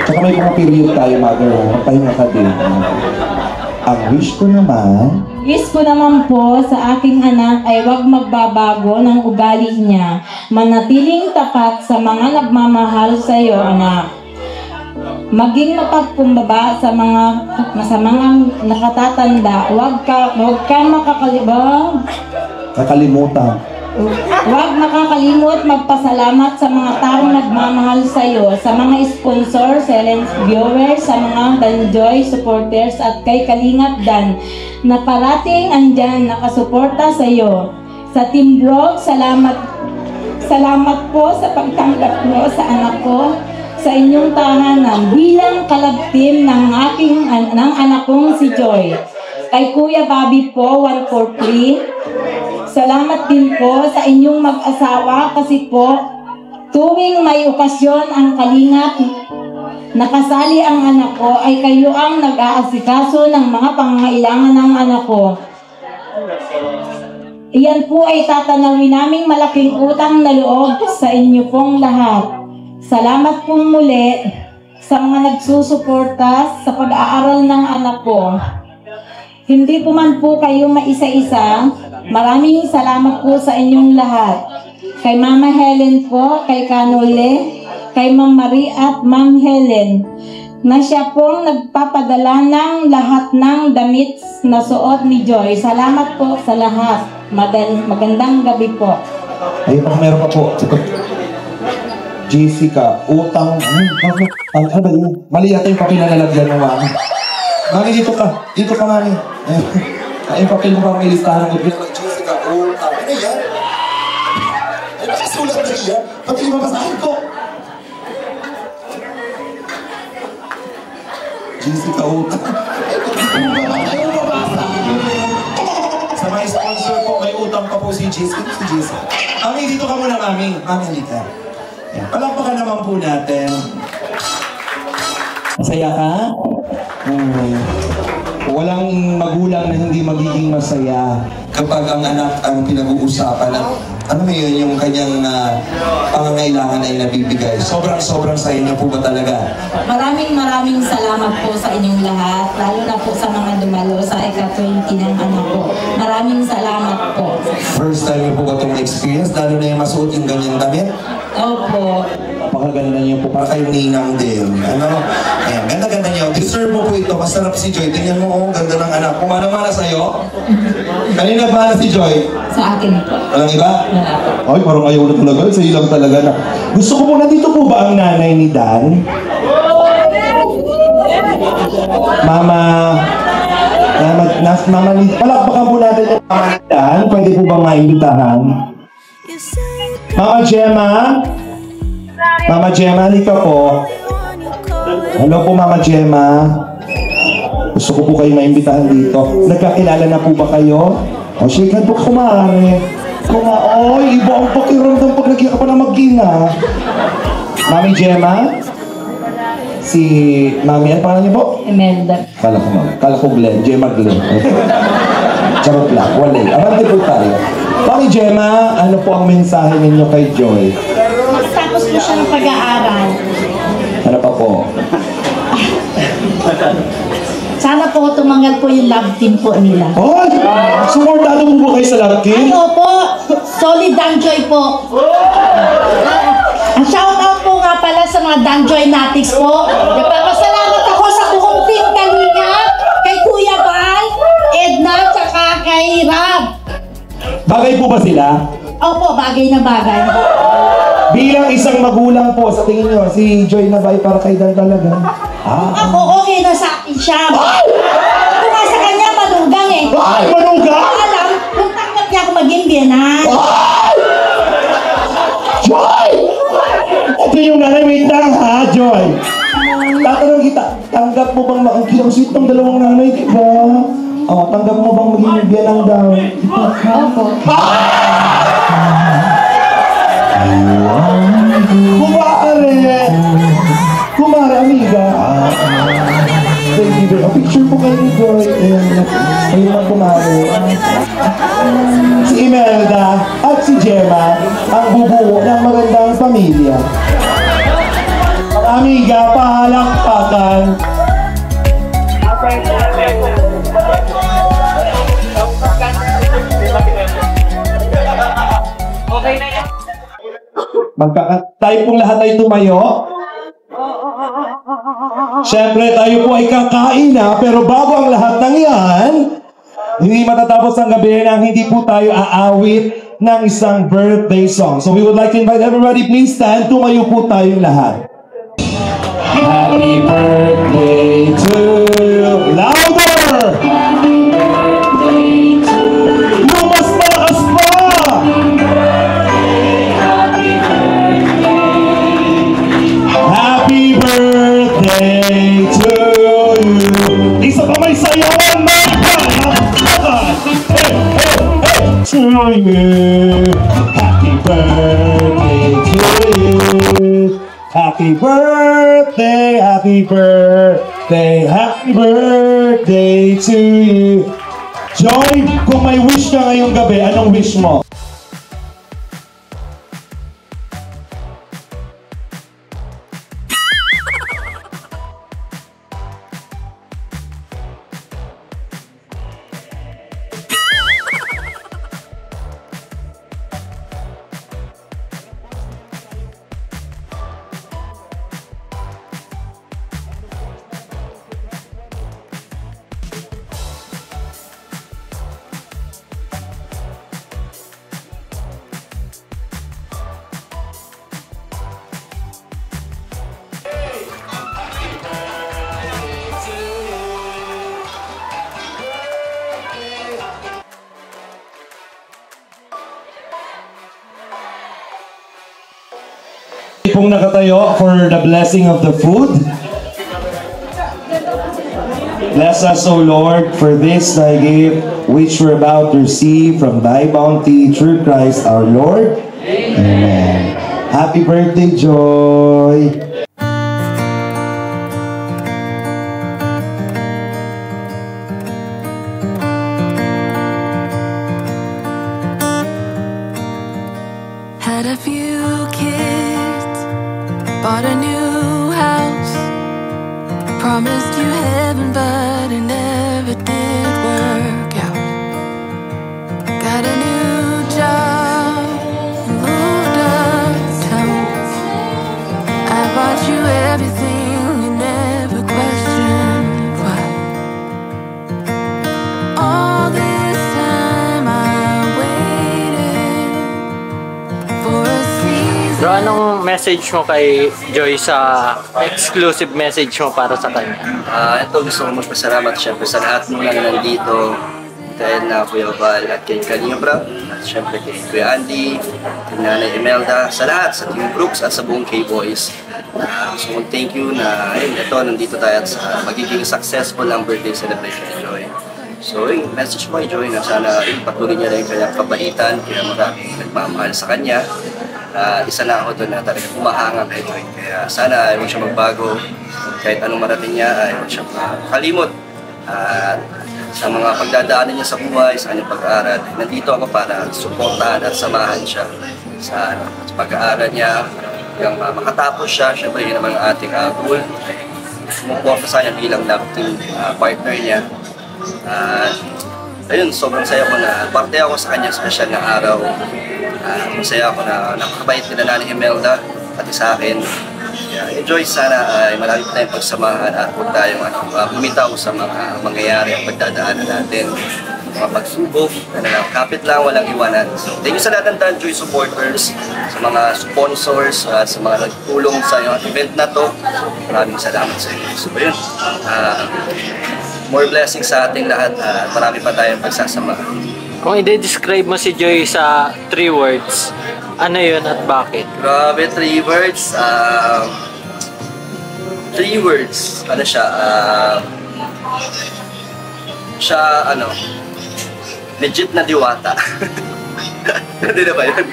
Tsaka may mga period tayo, mother. Magpahinga ka din. Ang wish ko naman Po sa aking anak ay huwag magbabago ng ugali niya. Manatiling tapat sa mga nagmamahal sa iyo, anak. Maging mapagkumbaba sa mga nakatatanda. Huwag ka Kakalimutan. Huwag makakalimot magpasalamat sa mga taong nagmamahal sa iyo, sa mga sponsor, silent viewers, sa mga Danjoy supporters at kay Kalingap Dan na parating andyan nakasuporta sa iyo. Sa Team Vlog, salamat po sa pagtanggap mo sa anak ko sa inyong tahanan bilang kalab team ng anak kong si Joy. Kay Kuya Bobby po, 143. Salamat din po sa inyong mag-asawa kasi po tuwing may okasyon ang Kalingap nakasali ang anak ko ay kayo ang nag-aasikaso ng mga pangangailangan ng anak ko. Iyan po ay tatanawin naming malaking utang na loob sa inyo pong lahat. Salamat pong muli sa mga nagsusuporta sa pag-aaral ng anak ko. Hindi ko man po kayo maisa-isa. Maraming salamat po sa inyong lahat. Kay Mama Helen po, kay Kanole, kay Ma'am Marie at Ma'am Helen, na siya pong nagpapadala ng lahat ng damit na suot ni Joy. Salamat po sa lahat. Magandang gabi po. Ayun pa, meron pa po. Jessica, utang, ano ba yun? Mali yata yung papel na lalagyan mo, Mami. Mami, dito ka, Mami. Ayun papel mo pa, may listahan ng upin. Jessica, utang. Ano yan? Ay, nakasulat na yan. Pati yung mabasahin ko. Jessica, utang. Ayaw mabasa. Sa mga sponsor po, may utang pa po si Jessica. Mami, dito ka muna, Mami. Mami, halika. Palakpakan naman po natin. Masaya ka? Walang magulang na hindi magiging masaya kapag ang anak ang pinag-uusapan. Ano na yun, yung kanyang pangangailangan ay nabibigay. Sobrang saya niya po ba talaga? Maraming salamat po sa inyong lahat, lalo na po sa mga dumalo sa ika-20 ng anak ko. Maraming salamat po. First time niyo po ba itong experience, lalo na yung masuot yung ganyang damit? Opo. Napakaganda niyo po, para kayo ninang din. Ano? Ayan, ganda-ganda niyo. Deserve mo po ito. Masarap si Joy. Tingnan mo, oh, ganda ng anak. Kumana-mana sa'yo. Kanina ba si Joy? Sa akin po. Walang iba? Ay, parang ayaw na talaga. Sa ilang talaga na. Gusto ko po, nandito po ba ang nanay ni Dan? Mama, palakpakan po natin yung Mama ni Dan. Pwede po ba maimbitahan? Mama Gemma? Mama Gemma, halika po. Hello po, Mama Gemma. Gusto ko po kayo maimbitahan dito. Nagkakilala na po ba kayo? O, shake hand po, kumare. Oy, iba ang pakiramdam pag nagyan ka pa na mag-ina. Mami Gemma? si Mami. Ano pangalan niyo po? Imelda. Kala ko Glenn. Gemma Glenn. Charot lang. Wala. Abante po tayo. Mami Gemma, ano po ang mensahe ninyo kay Joy? Tapos po siya ng pag-aaral. Ano pa po? Sana po tumangal po yung love team po nila. Oh! Sumordado mo po kayo sa love team? Ay, opo. Solid Danjoy po. Shout out po nga pala sa mga Danjoy Natics po. Nagpapasalamat ako sa buong team Kalinga, kay Kuya Val, Edna, tsaka kay Rab. Bagay po ba sila? Opo, bagay na bagay. Bilang isang magulang po, sa tingin nyo, si Joy na ba ay para kay Dan talaga? Ako, okay na sa akin siya. Kung nga sa kanya, manugang eh. Ay, manugang? Alam, kung tanggap niya ako maging biyanan. Joy! Ito yung nanay, wait lang ha, Joy. Tatanong kita, tanggap mo bang ang sweet ng dalawang nanay, di ba? Oh, tanggap mo bang maging biyanang daw? Opo. Kumare, amiga. Thank you. A picture po kayo ni Joy. Ayun ang kumare. Si Imelda at si Gemma ang bubuo ng magandang pamilya. Amiga, pahalakpakan. Okay na yan. Tayo pong lahat ay tumayo. Siyempre, tayo po ay kakain na, pero bago ang lahat ng yan, hindi matatapos ang gabi nang hindi po tayo aawit ng isang birthday song. So we would like to invite everybody, please stand, tumayo po tayong lahat. Happy birthday to you. Louder! Happy birthday to you. Mas malakas pa! Happy birthday to you. Isa pa may sayawan, mga to you. Happy birthday to you. Happy birthday, happy birthday, happy birthday to you. Joy, kung may wish ka ngayong gabi, anong wish mo? Pong nakatayo for the blessing of the food. Bless us, O Lord, for this thy gift, which we're about to receive from thy bounty through Christ our Lord. Amen. Happy birthday, Joy! Had a few kids, bought a new house, promised you heaven, but it never did work out. Got a new job, moved uptown. I bought you everything, you never questioned why. All this time I waited for a season. Bro, anong message mo kay Joy sa exclusive message mo para sa kanya? Ito gusto ko magpasalamat syempre sa lahat ng mga nandito, dahil na Kuya Val at kay Kalinga Brab, at syempre kay Kuya Andy, kay Nanay Imelda, sa lahat, sa Team Brooks at sa buong K-Boys. Gusto kong thank you na ito, nandito tayo at sa magiging successful ang birthday celebration ni Joy. So yung message mo kay Joy na sana patuloy niya rin kanyang kabaitan, kaya maraming nagmamahal sa kanya. Isa na ako doon na talagang umahanga kay Joy. Kaya sana ayaw mo siya magbago. kahit anong marating niya ay huwag siyang kalimot. At sa mga pagdadaanan niya sa buhay, sa kanyang pag-aaral, nandito ako para suportahan at samahan siya sa pag-aaral niya, hanggang makatapos siya. Siyempre yun naman ang ating goal, sumuporta sa kanya bilang love team partner niya. Ayun, sobrang saya ko na parte ako sa kanyang special na araw. Masaya ako na nakakabait nila Nanay Imelda, pati sa akin. Enjoy, sana ay marami pa tayong pagsamahan at huwag tayong bumitaw sa mga mangyayari at pagdadaanan natin. Mga pagsubok, kapit lang, walang iwanan. So, thank you sa lahat ng Danjoy supporters, sa mga sponsors, sa mga nagtulong sa event na to. Maraming salamat sa inyo. So, yun. More blessings sa ating lahat at marami pa tayong pagsasamahan. Kung i-describe mo si Joy sa 3 words, ano yun at bakit? Grabe, 3 words. 3 words. Ano siya? Legit na diwata. Hindi na ba yun?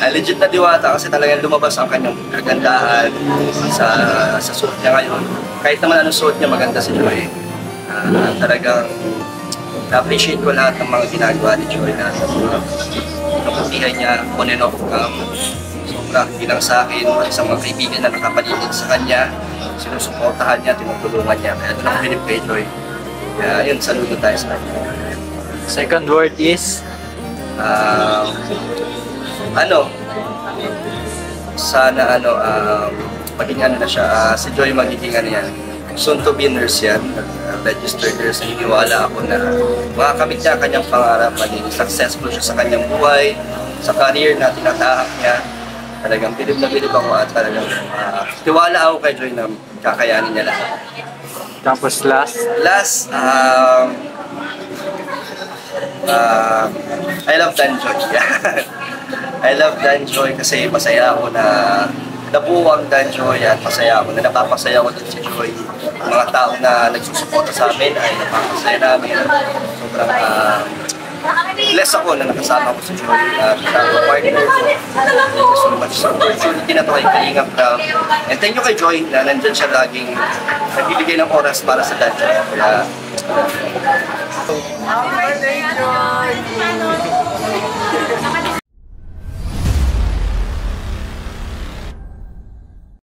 Legit na diwata kasi talagang lumabas ang kanyang kagandahan sa suot niya ngayon. Kahit naman anong suot niya, maganda si Joy. Talagang na-appreciate ko lahat ng mga ginagawa ni Joy na kaputihan niya on and off sobra bilang sa akin, pati sa mga kaibigan na nakapaligid sa kanya, sinusuportahan niya, tinutulungan niya, kaya doon ako pinip kay Joy. Kaya yun, saludo tayo sa kanya. Second word is? Sana maging na siya, si Joy magiging soon to be nurse yan, registered nurse. Naniniwala ako na makakamit niya kanyang pangarap, maging successful siya sa kanyang buhay, sa career na tinatahak niya. Talagang bilib na bilib ako at talagang tiwala ako kay Joy na kakayanin niya lahat. Tapos last, I love Danjoy. I love Danjoy kasi masaya ako na nabuo ang Danjoy at masaya ako na napapasaya ko din si Joy. Mga tao na nagsusuporta sa amin ay napapasaya namin. Sobrang bless ako na nakasama ko si Joy at partner ko. Thank you so much sa opportunity na ito kay Kalingap Prab. And thank you kay Joy na nandyan siya laging nagbibigay ng oras para sa Danjoy. Happy birthday, Joy!